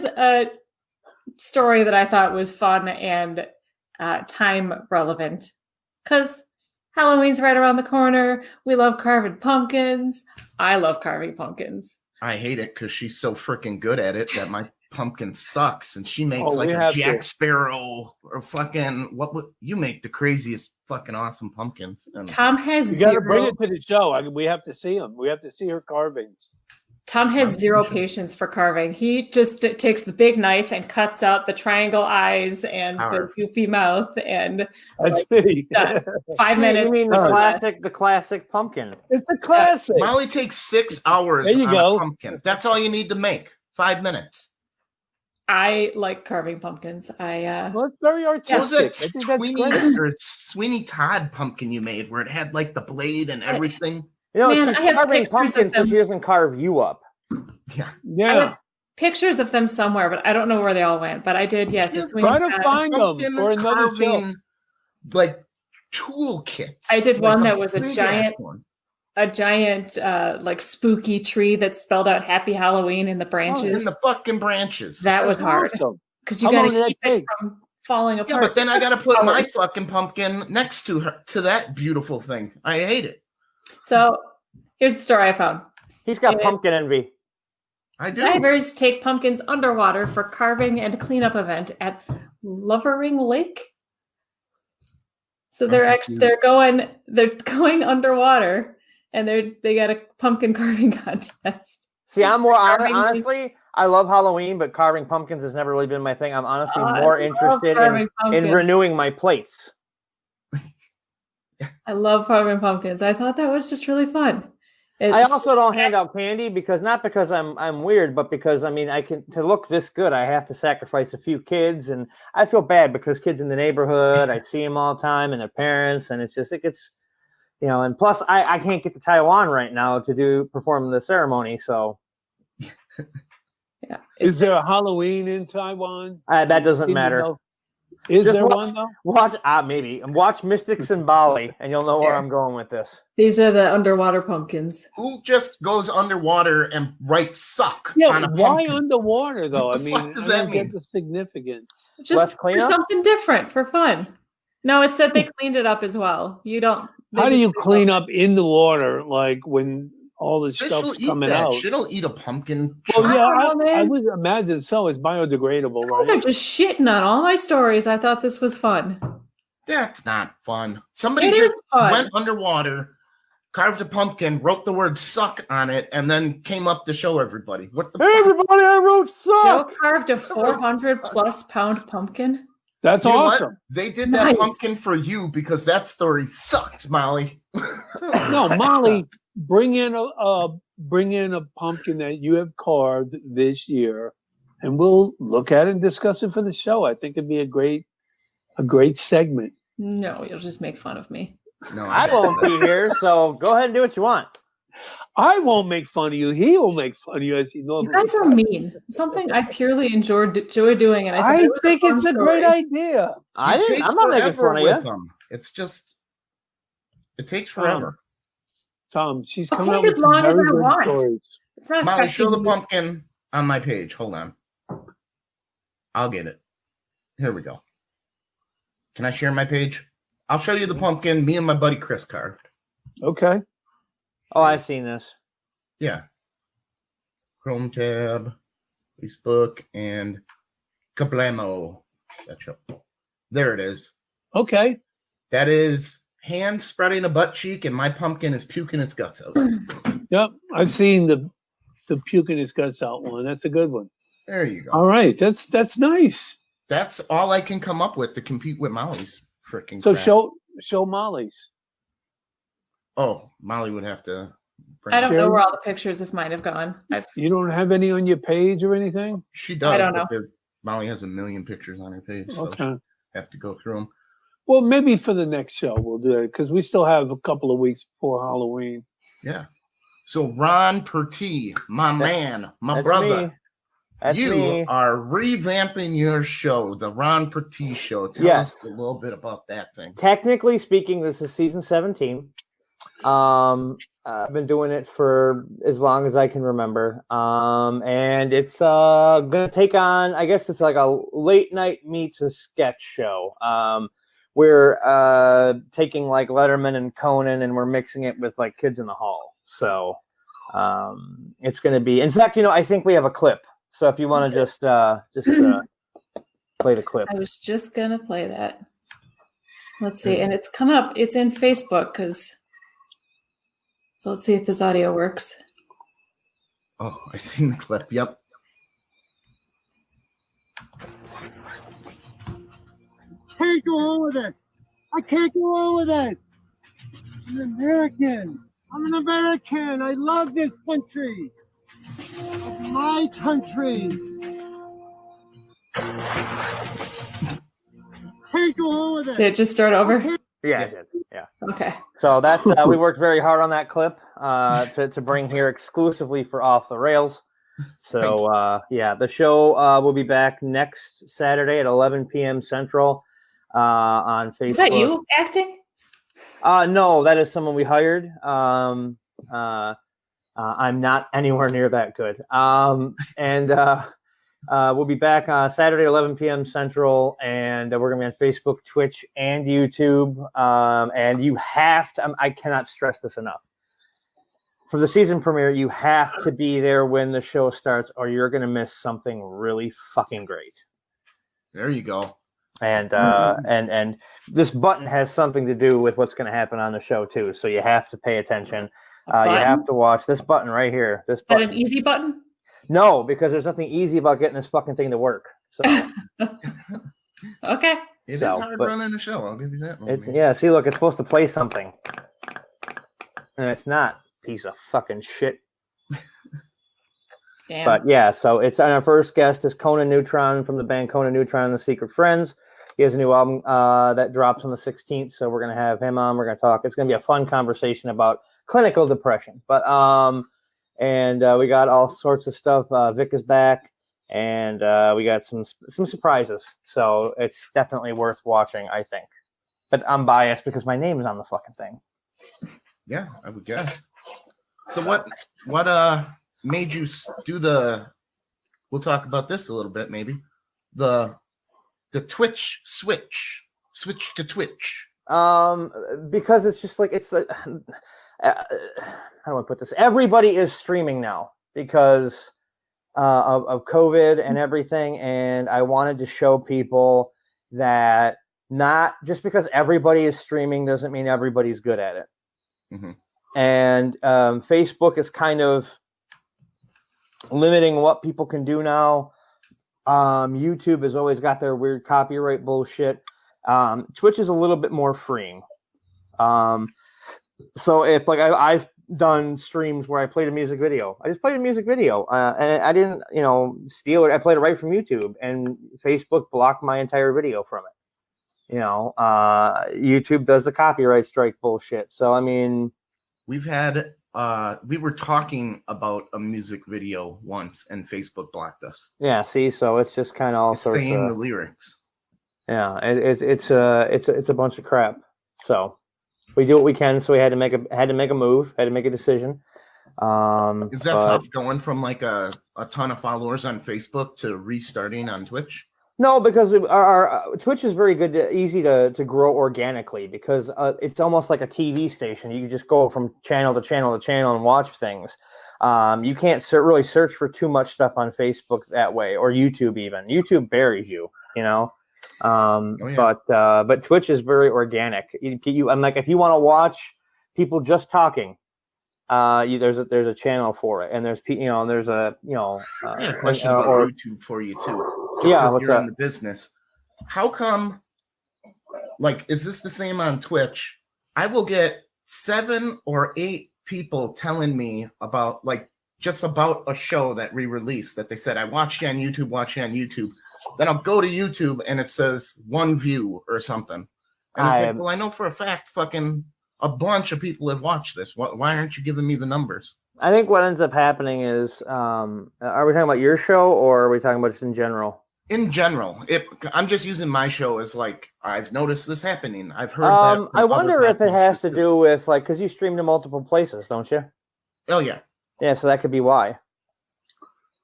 a story that I thought was fun and time relevant. Because Halloween's right around the corner. We love carving pumpkins. I love carving pumpkins. I hate it because she's so freaking good at it that my pumpkin sucks, and she makes Oh, like we a have Jack to. Sparrow or fucking what would you make the craziest fucking awesome pumpkins? And Tom has You got to bring zero. it to the show. We have to see them. We have to see her carvings. Tom has zero patience for carving. He just takes the big knife and cuts out the triangle eyes and the Carve. goofy mouth, and That's me. done. 5 minutes. You mean the Oh. classic pumpkin? It's a classic. Molly takes 6 hours There you on go. a pumpkin. That's all you need to make. 5 minutes. I like carving pumpkins. Well, it's very What was artistic. that I think that's Sweeney great. or Sweeney Todd pumpkin you made where it had like the blade and everything? You know, Man, she's I have carving pictures of pumpkins so them. she doesn't carve you up. Yeah. I Yeah. have pictures of them somewhere, but I don't know where they all went. But I did, yes. It's Try to find them Pumpkin for another show. carving, like tool kits. I did one that was a big giant- ass one. like spooky tree that spelled out Happy Halloween in the branches. In the fucking branches. That was That's hard awesome. because you How got long did to that keep it take? from falling Yeah, apart. but then I gotta put my fucking pumpkin next to her to that beautiful thing. I hate it. So here's the story I found. He's got Yeah. pumpkin envy. I do. Divers take pumpkins underwater for carving and cleanup event at Lovering Lake. So they're going underwater, and they got a pumpkin carving contest. See, I'm more Carving- honestly. I love Halloween, but carving pumpkins has never really been my thing. I'm honestly I more love interested carving in pumpkins. renewing my plates. I love carving pumpkins. I thought that was just really fun. I also don't hand out candy because I'm weird, but because to look this good, I have to sacrifice a few kids, and I feel bad because kids in the neighborhood, I see them all the time and their parents, and it gets, and plus I can't get to Taiwan right now to perform the ceremony, so. Yeah. Is there a Halloween in Taiwan? That doesn't matter. Is there one though? Watch Mystics in Bali, and you'll know where I'm going with this. These are the underwater pumpkins. Who just goes underwater and writes "suck"? Yeah, on a why pumpkin? underwater though? What the fuck does that mean? Get the significance. Just for something different, for fun. No, it said they cleaned it up as well. You don't. How do you clean up in the water, like when all the stuff's coming out? She'll eat a pumpkin. Well, yeah, I would imagine so. It's biodegradable, right? They're just shitting on all my stories. I thought this was fun. That's not fun. Somebody It just is fun. went underwater, carved a pumpkin, wrote the word "suck" on it, and then came up to show everybody. What the? Hey, fuck? everybody! I wrote "suck." Joe carved a 400+ pound pumpkin. That's You know awesome. what? They did that Nice. pumpkin for you because that story sucks, Molly. No, Molly, bring in a pumpkin that you have carved this year, and we'll look at it and discuss it for the show. I think it'd be a great segment. No, you'll just make fun of me. No, I won't be here, so go ahead and do what you want. I won't make fun of you. He will make fun of you as he You normally guys are does. mean. Something I purely enjoy doing, and I I think, think it's a great idea. I'm take not making forever fun of with you. them. It's just, it takes forever. Tom, she's I'll coming take up with as some long as very I good want. stories. It's not Molly, show the affecting me. pumpkin on my page. Hold on. I'll get it. Here we go. Can I share my page? I'll show you the pumpkin me and my buddy Chris carved. Okay. Oh, I've seen this. Yeah. Chrome tab, Facebook, and Kablamo. Gotcha. There it is. Okay. That is hand spreading a butt cheek, and my pumpkin is puking its guts out. Yep. I've seen the puking his guts out one. That's a good one. There you go. All right. That's nice. That's all I can come up with to compete with Molly's freaking So crap. show Molly's. Oh, Molly would have to bring I don't Share know them? where all the pictures of mine have gone. You don't have any on your page or anything? She does. I don't but Molly has a million pictures on her page, so Okay. have to go through them. Well, maybe for the next show we'll do it because we still have a couple of weeks before Halloween. Yeah. So Ron Purtee, my man, my That's brother, me. That's you me. are revamping your show, the Ron Purtee Show. Tell Yes. us a little bit about that thing. Technically speaking, this is season 17. I've been doing it for as long as I can remember. And it's gonna take on, I guess it's like a late night meets a sketch show. We're taking like Letterman and Conan and we're mixing it with like Kids in the Hall. So it's gonna be, in fact, I think we have a clip. So if you want to just play the clip. I was just gonna play that. Let's see, and it's coming up. It's in Facebook so let's see if this audio works. Oh, I seen the clip. Yep. Can't go on with it. I can't go on with it. I'm an American. I'm an American. I love this country. It's my country. Can't go on with it. Did it just start over? Yeah, I did. Yeah. Okay. So that's we worked very hard on that clip to bring here exclusively for Off the Rails. So yeah, the show will be back next Saturday at 11 p.m. Central on Facebook. Is that you acting? No, that is someone we hired. I'm not anywhere near that good. We'll be back on Saturday, 11 p.m. Central, and we're going to be on Facebook, Twitch, and YouTube. And you have to, I cannot stress this enough. For the season premiere, you have to be there when the show starts, or you're going to miss something really fucking great. There you go. And this button has something to do with what's going to happen on the show, too. So you have to pay attention. You have to watch this button right here. This Is that button. an easy button? No, because there's nothing easy about getting this fucking thing to work. So Okay. It So, is hard but running a show. I'll give you that. yeah, see, look, it's supposed to play something, and it's not. Piece of fucking shit. Damn. But yeah, so it's our first guest is Conan Neutron from the band Conan Neutron and the Secret Friends. He has a new album that drops on the 16th, so we're gonna have him on. We're gonna talk. It's gonna be a fun conversation about clinical depression. But and we got all sorts of stuff. Vic is back, and we got some surprises. So it's definitely worth watching, I think. But I'm biased because my name is on the fucking thing. Yeah, I would guess. So what made you do the? We'll talk about this a little bit, maybe. The Twitch switch to Twitch. Because it's just like it's like how do I put this? Everybody is streaming now because of COVID and everything, and I wanted to show people that not just because everybody is streaming doesn't mean everybody's good at it. Mm-hmm. And Facebook is kind of limiting what people can do now. YouTube has always got their weird copyright bullshit. Twitch is a little bit more freeing. So if like I've done streams where I played a music video. I just played a music video, and I didn't, steal it. I played it right from YouTube, and Facebook blocked my entire video from it. YouTube does the copyright strike bullshit. So I mean. We've had we were talking about a music video once and Facebook blocked us. Yeah, see, so it's just kind of all sorts saying of the lyrics. Yeah, it's a bunch of crap. So we do what we can. So we had to make a move, had to make a decision. Is that tough going from like a ton of followers on Facebook to restarting on Twitch? No, because our Twitch is very good, easy to grow organically because it's almost like a TV station. You can just go from channel to channel to channel and watch things. You can't really search for too much stuff on Facebook that way, or YouTube even. YouTube buries you, But Twitch is very organic. I'm like, if you want to watch people just talking, there's a channel for it, and there's a question about YouTube for you too. Just you're in the business. How come? Like, is this the same on Twitch? I will get 7 or 8 people telling me about just about a show that we released that they said I watched you on YouTube. Then I'll go to YouTube and it says 1 view or something. And it's like, well, I know for a fact, fucking a bunch of people have watched this. Why aren't you giving me the numbers? I think what ends up happening is, are we talking about your show or are we talking about just in general? In general, I'm just using my show as like, I've noticed this happening. I've heard that. I wonder if it has to do with because you stream to multiple places, don't you? Oh yeah. Yeah, so that could be why.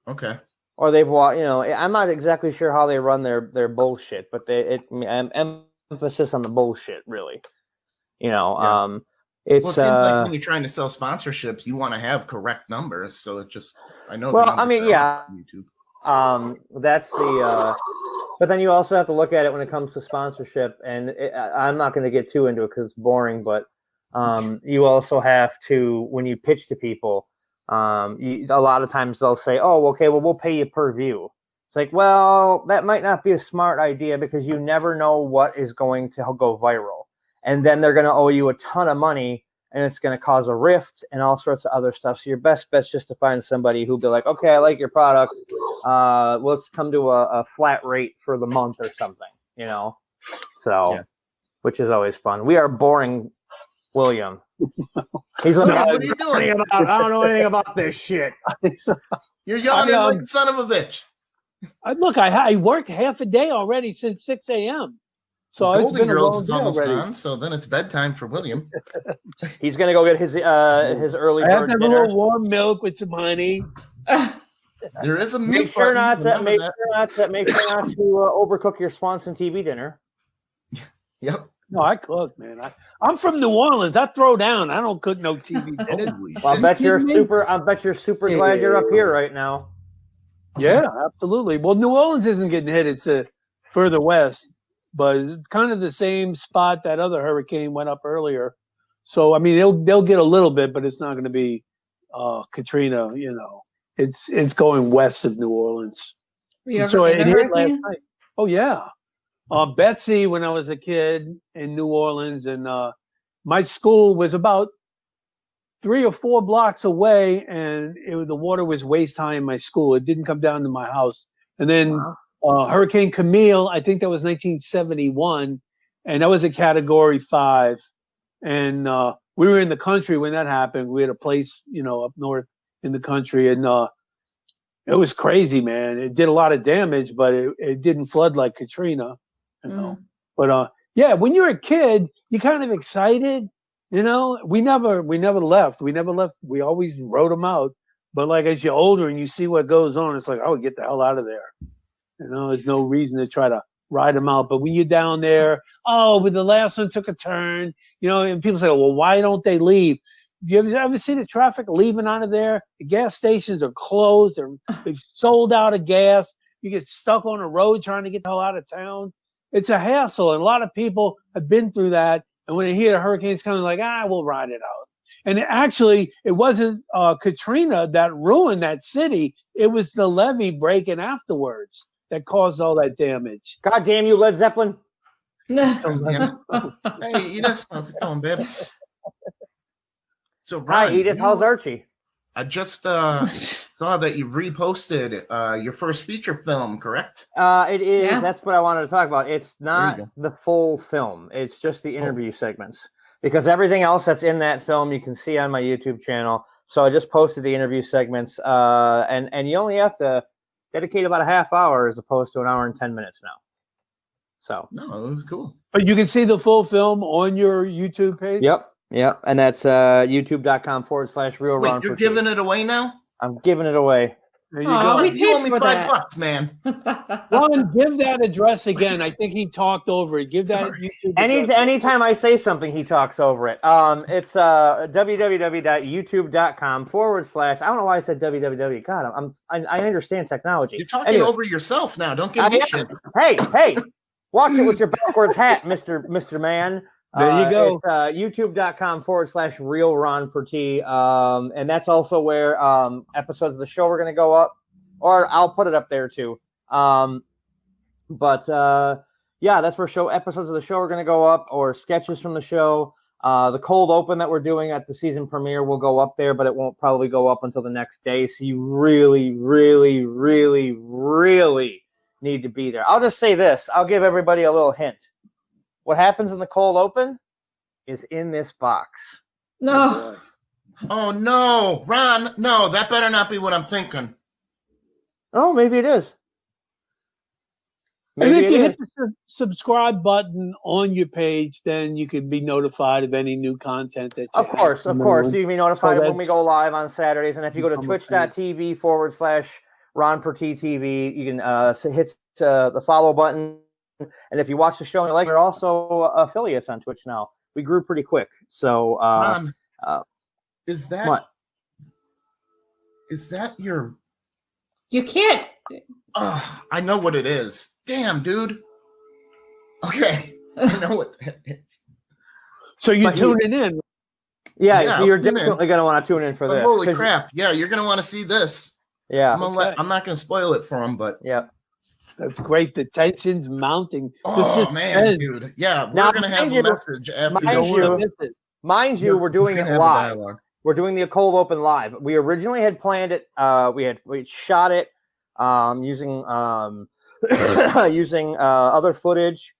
Okay. Or they've I'm not exactly sure how they run their bullshit, but emphasis on the bullshit really. Yeah. It seems like when you're trying to sell sponsorships, you want to have correct numbers. So it just, I know. Well, I mean, yeah. YouTube. That's the. But then you also have to look at it when it comes to sponsorship, and I'm not going to get too into it because it's boring. But you also have to, when you pitch to people, a lot of times they'll say, "Oh, okay, well, we'll pay you per view." It's like, well, that might not be a smart idea because you never know what is going to go viral. And then they're going to owe you a ton of money, and it's going to cause a rift and all sorts of other stuff. So your best bet's just to find somebody who'll be like, okay, I like your product. Let's come to a flat rate for the month or something, So, yeah. Which is always fun. We are boring William. He's like, what are you doing? I don't know anything about this shit. You're yawning like a son of a bitch. Look, I work half a day already since 6 a.m. So it's been a long day already. On, so then it's bedtime for William. He's gonna go get his early bird I have to have dinner. a little warm milk with some honey. There is a make sure not to overcook your Swanson TV dinner. Yep. No, I cook, man. I'm from New Orleans. I throw down. I don't cook no TV dinner. Well, I bet you're super glad you're up here right now. Yeah, absolutely. Well, New Orleans isn't getting hit. It's further west. But it's kind of the same spot that other hurricane went up earlier. So I mean, they'll get a little bit, but it's not going to be Katrina. It's going west of New Orleans. Were you ever so in it a hit last hurricane? night. Oh yeah, Betsy when I was a kid in New Orleans, and my school was about 3 or 4 blocks away, and the water was waist high in my school. It didn't come down to my house. And then Hurricane Camille, I think that was 1971, and that was a Category 5. And we were in the country when that happened. We had a place, up north in the country, and it was crazy, man. It did a lot of damage, but it didn't flood like Katrina, But yeah, when you're a kid, you're kind of excited. We never left. We always wrote them out. But like as you're older and you see what goes on, it's like, I would get the hell out of there. There's no reason to try to ride them out. But when you're down there, but the last one took a turn, and people say, well, why don't they leave? You ever see the traffic leaving out of there? The gas stations are closed. They've sold out of gas. You get stuck on the road trying to get the hell out of town. It's a hassle. And a lot of people have been through that. And when they hear the hurricane's coming, like, we'll ride it out. And it wasn't Katrina that ruined that city. It was the levee breaking afterwards that caused all that damage. God damn you, Led Zeppelin. Hey, how's it going, babe? So, Ryan, hi, Edith. How's Archie? I just saw that you reposted your first feature film, correct? It is. Yeah. That's what I wanted to talk about. It's not the full film. It's just the interview segments. Because everything else that's in that film you can see on my YouTube channel. So I just posted the interview segments. And you only have to dedicate about a half hour as opposed to an hour and 10 minutes now. So. No, it was cool. But you can see the full film on your YouTube page? Yep. And that's youtube.com/real Ron. Wait, you're giving it away now? I'm giving it away. There you Aw, go. we You owe paid me for that. $5, man. Ron, give that address again. I think he talked over it. Give that YouTube address. Anytime I say something, he talks over it. It's www.youtube.com/ I don't know why I said www. God, I understand technology. You're talking over yourself now. Don't give me shit. Hey, watch it with your backwards hat, Mr. Man. There you go. It's youtube.com/ real Ron Purtee. And that's also where episodes of the show are going to go up, or I'll put it up there too. Yeah, that's where episodes of the show are going to go up, or sketches from the show. The cold open that we're doing at the season premiere will go up there, but it won't probably go up until the next day. So you really, really, really, really need to be there. I'll just say this. I'll give everybody a little hint. What happens in the cold open is in this box. No. Oh, no. Ron, no, that better not be what I'm thinking. Oh, maybe it is. And Maybe if you it hit is. the subscribe button on your page, then you can be notified of any new content that you Of course. You can be notified So when we go live on Saturdays. And if you go to Become a fan. twitch.tv/Ron Purtee TV, you can hit the follow button. And if you watch the show and you like it, we're also affiliates on Twitch now. We grew pretty quick. So, Ron, is that what? Is that your... You can't. I know what it is. Damn, dude. Okay. I know what that is. So you're But tuning in. Yeah, so you're I'll tune in. definitely going to want to tune in for But this. holy 'cause- crap. Yeah, you're going to want to see this. Yeah. I'm not going to spoil it for him, but... Yeah. That's great. The tension's mounting. Oh, man, dude. Yeah, we're Now, going to have mind a you- message after mind the Don't want show. to miss it. Mind you, we're doing We're it gonna have a live. dialogue. We're doing the cold open live. We originally had planned it. We shot it using other footage,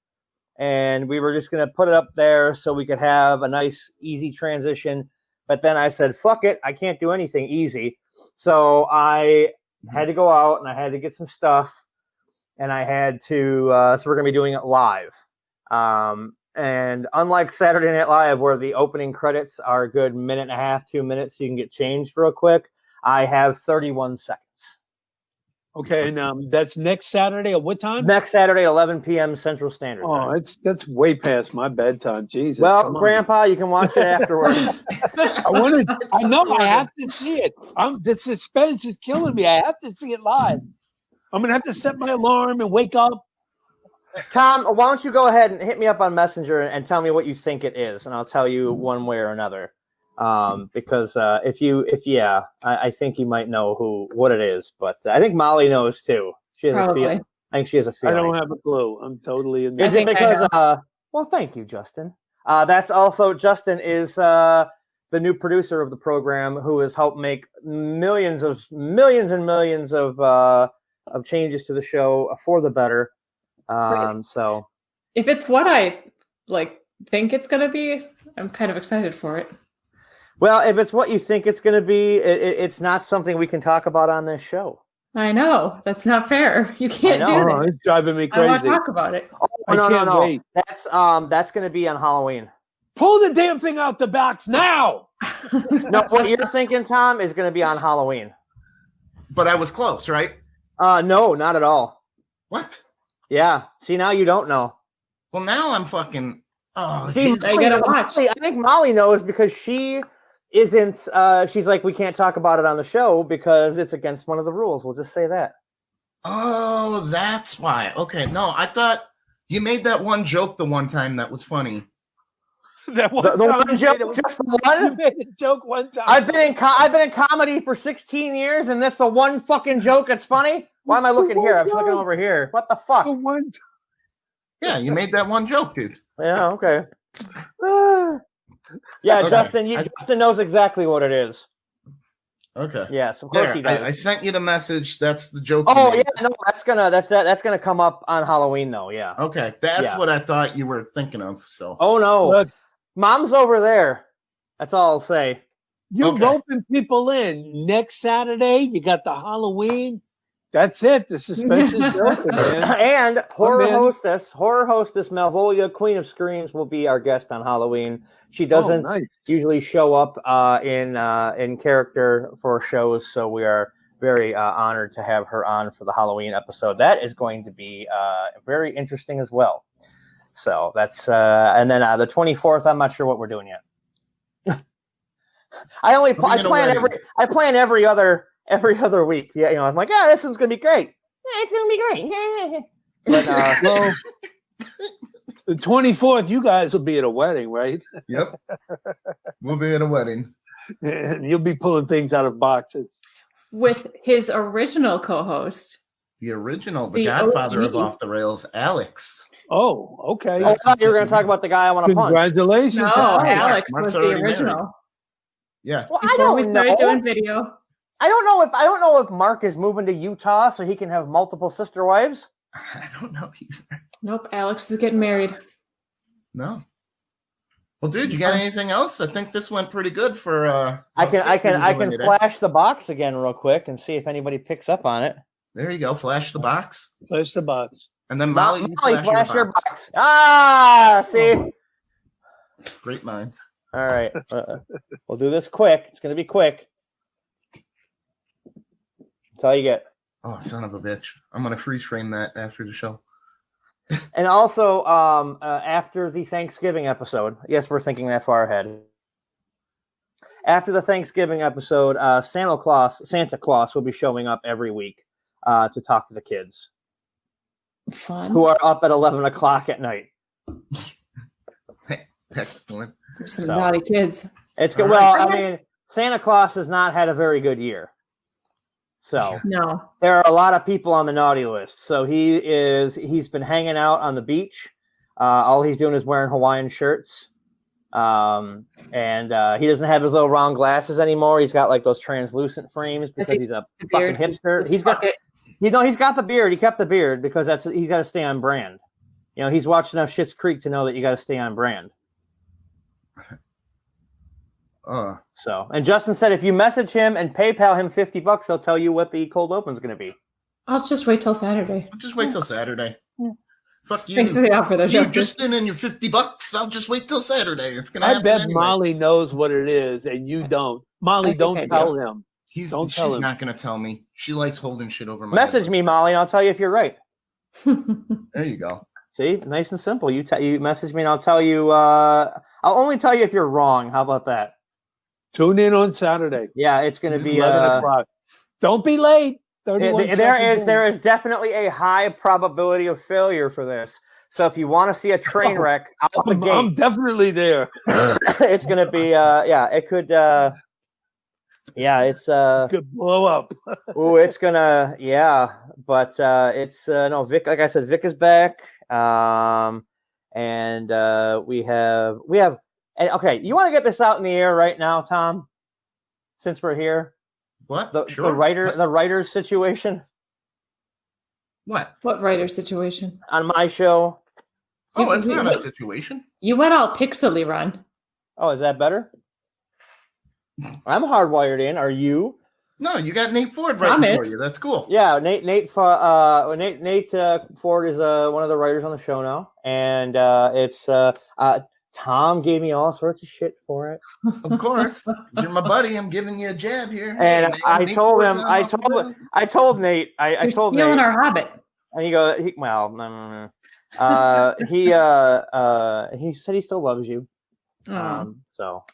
and we were just gonna put it up there so we could have a nice, easy transition. But then I said, "Fuck it, I can't do anything easy." So I had to go out and I had to get some stuff, and I had to. So we're gonna be doing it live. And unlike Saturday Night Live, where the opening credits are a good minute and a half, 2 minutes, so you can get changed real quick, I have 31 seconds. Okay, and that's next Saturday at what time? Next Saturday, 11 p.m. Central Standard Time. Oh, that's way past my bedtime. Jesus. Well, come on. Grandpa, you can watch it afterwards. I know I have to see it. The suspense is killing me. I have to see it live. I'm gonna have to set my alarm and wake up. Tom, why don't you go ahead and hit me up on Messenger and tell me what you think it is, and I'll tell you one way or another. Because I think you might know what it is, but I think Molly knows too. She has a Probably. feeling. I think she has a I feeling. don't have a clue. I'm totally in. Is it think I because? Well, thank you, Justin. That's also Justin is the new producer of the program who has helped make millions and millions of changes to the show for the better. Right. So If it's what I think it's gonna be, I'm kind of excited for it. well, if it's what you think it's going to be, it's not something we can talk about on this show. I know that's not fair. You can't do know. Oh, that. it's driving me I want crazy. to talk about it. I can't wait. That's going to be on Halloween. Pull the damn thing out the box now. No, what you're thinking, Tom, is going to be on Halloween. But I was close, right? No, not at all. What? Yeah. See, now you don't know. Well, now I'm fucking. Oh, See, Jesus. I gotta watch. I think Molly knows because she isn't. She's like, we can't talk about it on the show because it's against one of the rules. We'll just say that. Oh, that's why. Okay, no, I thought you made that one joke the one time that was funny. That one The time one you joke, made it- just the You one. made a joke one time. I've been in comedy for 16 years, and that's the one fucking joke that's funny. Why am I looking here? I'm looking over here. What the fuck? The one Yeah, you made that one joke, dude. Yeah, okay. Yeah, Okay. Justin knows exactly what it is. Okay. Yes, of course There, he does. I sent you the message. That's the joke. you Oh made. yeah, no, that's gonna come up on Halloween though. Yeah. Okay, that's Yeah. what I thought you were thinking of. So. Oh no, Look, Mom's over there. That's all I'll say. you're Okay. roping people in. Next Saturday, you got the Halloween. That's it. The suspension joke, man. And horror in. hostess Malvolia, Queen of Screams, will be our guest on Halloween. She doesn't Oh, nice. usually show up in character for shows, so we are very honored to have her on for the Halloween episode. That is going to be very interesting as well. So that's and then the 24th. I'm not sure what we're doing yet. I plan every other week. Yeah, I'm like, yeah, this one's gonna be great. Yeah, it's gonna be great. But, Well, the 24th, you guys will be at a wedding, right? Yep. We'll be at a wedding. And you'll be pulling things out of boxes. With his original co-host. The original, the The Godfather OG. of Off the Rails, Alex. Oh, okay. I thought you were going to talk about the guy I want to punch. Congratulations. No, Alex. Alex Mark's was the already original. Yeah. Well, Before we started doing video. I don't know if Mark is moving to Utah so he can have multiple sister wives. I don't know either. Nope, Alex is getting married. No. Well, dude, you got anything else? I think this went pretty good for. I how sick we can were doing today. flash the box again real quick and see if anybody picks up on it. There you go. Flash the box, Place the box. and then Molly, you Molly, flash your box. box. Ah, see. Great minds. All right, we'll do this quick. It's going to be quick. That's all you get. Oh, son of a bitch! I'm gonna freeze frame that after the show. And also, after the Thanksgiving episode, yes, we're thinking that far ahead. After the Thanksgiving episode, Santa Claus will be showing up every week to talk to the kids Fun. who are up at 11 o'clock at night. Excellent. There's some So. naughty kids. It's good. All Well, right. I mean, Santa Claus has not had a very good year. So No. there are a lot of people on the naughty list. So he's been hanging out on the beach. All he's doing is wearing Hawaiian shirts. And he doesn't have his little round glasses anymore. He's got like those translucent frames because he's a The fucking beard. hipster. Just He's got, fuck it. he's got the beard. He kept the beard because he's got to stay on brand. He's watched enough Schitt's Creek to know that you got to stay on brand. So, and Justin said if you message him and PayPal him $50, he'll tell you what the cold open's going to be. I'll just wait till Saturday. Just wait till Saturday. Yeah. Fuck you. Thanks for the offer, though, You Justin. just in your $50. I'll just wait till Saturday. It's gonna. I happen bet anyway. Molly knows what it is, and you don't. Molly, I think don't I do. tell him. Don't tell She's him. not gonna tell me. She likes holding shit over my. Message head. me, Molly, and I'll tell you if you're right. There you go. See, nice and simple. You message me, and I'll tell you. I'll only tell you if you're wrong. How about that? Tune in on Saturday. Yeah, it's going to be. 11 o'clock. Don't be late. 31 seconds in. There is definitely a high probability of failure for this. So if you want to see a train wreck out the I'm gate, definitely there. it's going to be. It could. Yeah, it's Could blow up. oh, it's gonna but it's no Vic. Like I said, Vic is back. And we have and okay. You want to get this out in the air right now, Tom? Since we're here, What? the Sure. writer's situation What? What writer situation? on my show. Oh, it's not a situation. You went all pixely, Ron. Oh, is that better? I'm hardwired in. Are you? No, you got Nate Ford writing for Thomas. you. That's cool. Yeah, Nate Ford is one of the writers on the show now, and it's Tom gave me all sorts of shit for it, Of course. You're my buddy. I'm giving you a jab here. and Hey, I Nate told Ford's him, on I off the told rails. I told Nate, I You're told stealing Nate, our Hobbit. and he goes, he said he still loves you, so.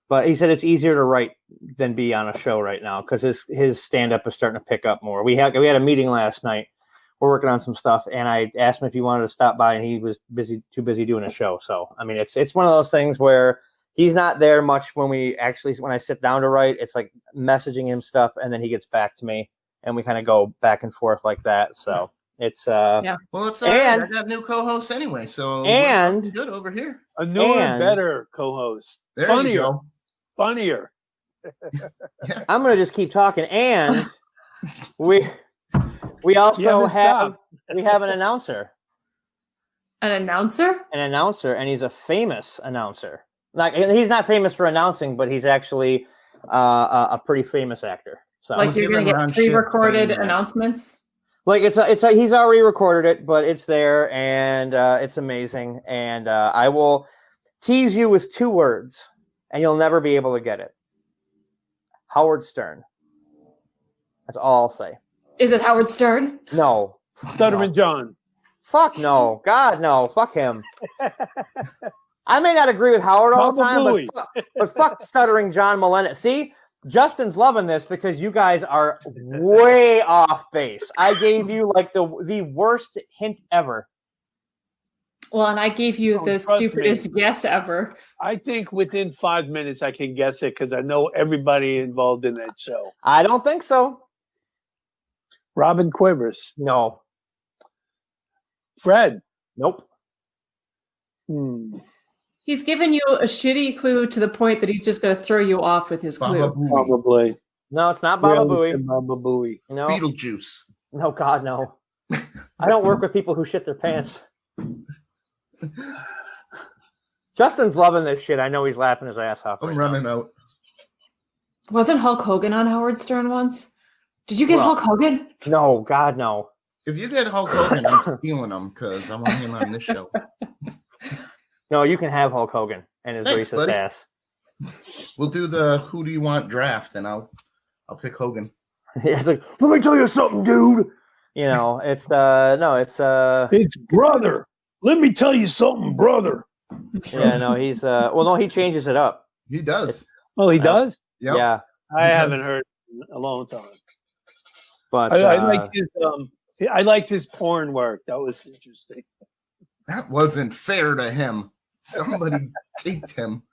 But he said it's easier to write than be on a show right now because his stand up is starting to pick up more. We had a meeting last night. We're working on some stuff, and I asked him if he wanted to stop by, and he was too busy doing a show. So I mean, it's one of those things where he's not there much when I sit down to write. It's like messaging him stuff, and then he gets back to me, and we kind of go back and forth like that. So it's Yeah. Well, it's all right. I got new co-hosts anyway, so And- we're good over here. A newer, And- better co-host. There Funnier. you go. Funnier. I'm gonna just keep talking, and we also have an announcer. An announcer? And he's a famous announcer. Like he's not famous for announcing, but he's actually a pretty famous actor. So Like you're going to giving Ron get shit pre-recorded saying that. announcements? like he's already recorded it, but it's there and it's amazing. And I will tease you with 2 words, and you'll never be able to get it. Howard Stern. That's all I'll say. Is it Howard Stern? No. Stuttering John. Fuck no. God no. Fuck him. I may not agree with Howard all the time, Probably. but fuck Stuttering John Melendez. See, Justin's loving this because you guys are way off base. I gave you like the worst hint ever. Well, and I gave you the trust me. stupidest guess ever. I think within 5 minutes I can guess it because I know everybody involved in that show. I don't think so. Robin Quivers. No. Fred. Nope. He's given you a shitty clue to the point that he's just going to throw you off with his clue. Baba Booey. Probably. No, it's not Baba Booey. Baba Booey. No. Beetlejuice. No, God, no. I don't work with people who shit their pants. Justin's loving this shit. I know he's laughing his ass off. I'm right running now. out. Wasn't Hulk Hogan on Howard Stern once? Did you get Well- Hulk Hogan? No, God, no. If you get Hulk Hogan, I'm stealing him because I want him on this show. No, you can have Hulk Hogan and his Thanks, racist buddy. ass. We'll do the who do you want draft, and I'll pick Hogan. Yeah, it's like, let me tell you something, dude. You know, it's It's brother. Let me tell you something, brother. yeah, no, he's well, no, he changes it up. He does. Oh, he does? Yep. Yeah, I haven't heard in a long time. but I liked his porn work. That was interesting. That wasn't fair to him. Somebody taped him.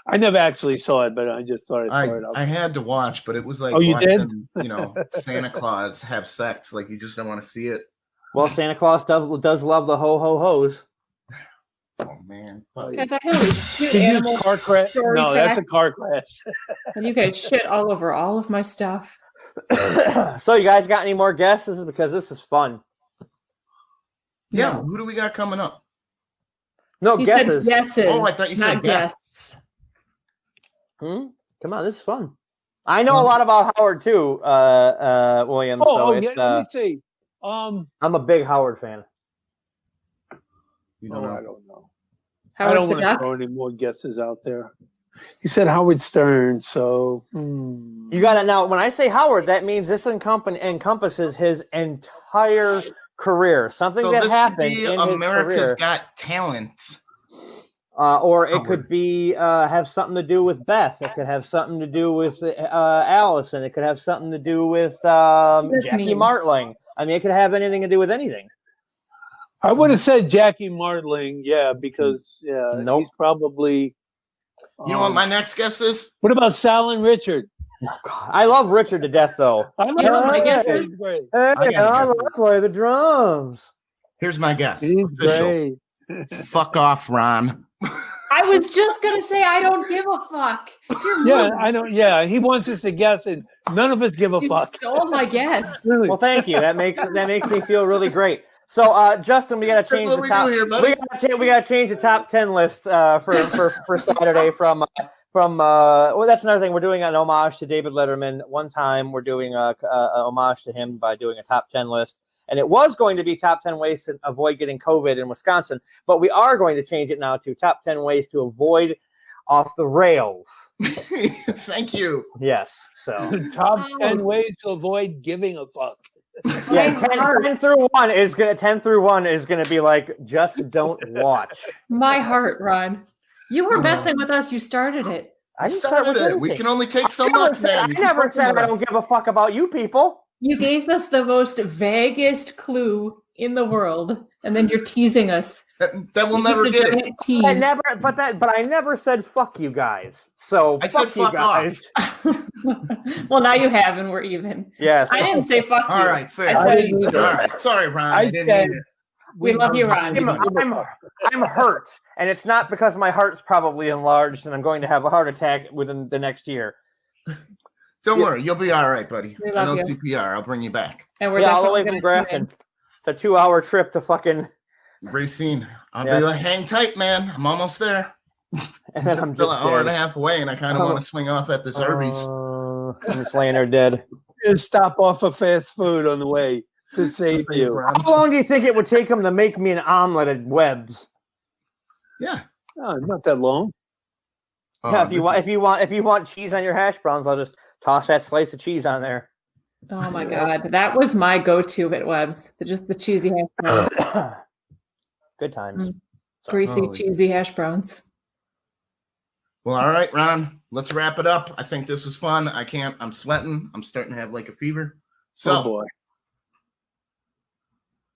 I never actually saw it, but I just thought I'd throw it out. I had to watch, but it was like Oh, you did? watching, Santa Claus have sex. Like you just don't want to see it. well, Santa Claus does love the ho ho hos. Oh man. Guys, I have these cute Did you animal car crash? story No, that's a facts, car crash. and you guys shit all over all of my stuff. So, you guys got any more guesses? Because this is fun. Yeah. No. Who do we got coming up? No He guesses. said guesses, Oh, I thought you said not guests. guests. Come on, this is fun. I know a lot about Howard too, William. so Yeah, it's, let me see. I'm a big Howard fan. You don't know. I don't know. I Howard don't the want to Duck? throw any more guesses out there. He said Howard Stern, so You got to now. When I say Howard, that means this encompasses his entire career. Something So that this happened could be in America's his career, Got Talent. or it Howard. could be have something to do with Beth. It could have something to do with Allison. It could have something to do with does Jackie mean? Martling. I mean, it could have anything to do with anything. I would have said Jackie Martling, yeah, because Nope. he's probably You know what my next guess is? What about Sal and Richard? Oh, God. I love Richard to death, though. I love You know, my him. guess He's is- great. Hey, I gotta I guess. love play the drums. Here's my guess. He's Official. great. Fuck off, Ron. I was just gonna say I don't give a fuck. You're Yeah, rude. I know. Yeah, he wants us to guess, and none of us give a You fuck. stole my guess. Really. Well, thank you. That makes me feel really great. So, Justin, we got to change what the we top. do here, buddy. We got to change the top 10 list for Saturday from well, that's another thing. We're doing an homage to David Letterman. One time, we're doing a homage to him by doing a top 10 list. And it was going to be top 10 ways to avoid getting COVID in Wisconsin, but we are going to change it now to top 10 ways to avoid off the rails. Thank you. Yes. So Top 10 ways to avoid giving a fuck. yeah, My 10 through 1 is gonna be like, just don't watch. My heart, Ron. You were messing with us. You started it. I didn't start with started it. We anything. can only take so I never much, said, man. I You never can said fucking I don't give a fuck about you people. You gave us the most vaguest clue in the world, and then you're teasing us. that will Just never a get it. giant tease. But I never said fuck you guys. So I said fuck you fuck guys. Well, now you have, and we're even. Yes. I didn't say fuck you. All right, fair. I I said didn't either. All right. Sorry, Ron. I I didn't said- mean it. we love you, Ron. I'm hurt, and it's not because my heart's probably enlarged, and I'm going to have a heart attack within the next year. Don't worry. You'll be all right, buddy. We I love know you. CPR. I'll bring you back. And we're Yeah, all the way definitely from gonna tune in. Grafton. It's a 2-hour trip to fucking, Racine. I'll Yes. be like, hang tight, man. I'm almost there. and then Just I'm still just an hour and a dead. half away, and I kind of want to swing off at this Arby's. I'm just laying there dead. Just stop off of fast food on the way to save you. Ron. How long do you think it would take him to make me an omelet at Webb's? Yeah. Oh, not that long. Yeah, if you want cheese on your hash browns, I'll just toss that slice of cheese on there. Oh my god, that was my go-to at Webb's. Just the cheesy hash browns. Good times. Greasy, Oh, yeah. cheesy hash browns. Well, all right, Ron. Let's wrap it up. I think this was fun. I'm sweating. I'm starting to have like a fever. So, Oh boy.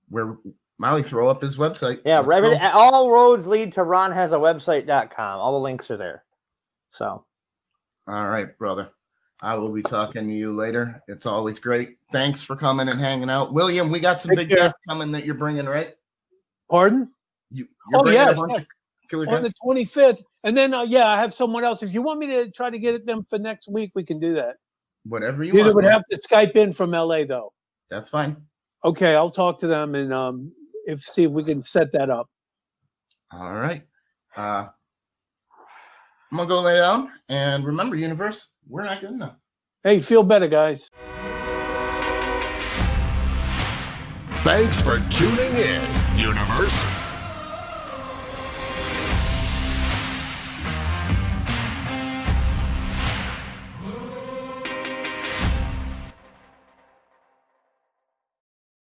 where Molly throw up his website. Yeah, Let's go. all roads lead to ronhasawebsite.com. All the links are there. So, All right, brother. I will be talking to you later. It's always great. Thanks for coming and hanging out. William, we got some Take big care. guests coming that you're bringing, right? Pardon? You're Oh, bringing yes, a bunch of killer On the guests? 25th. And then, yeah, I have someone else. If you want me to try to get them for next week, we can do that. Whatever you You want. would man. have to Skype in from LA, though. That's fine. Okay, I'll talk to them and see if we can set that up. All right. I'm going to go lay down. And remember, universe, we're not good enough. Hey, feel better, guys. Thanks for tuning in, universe.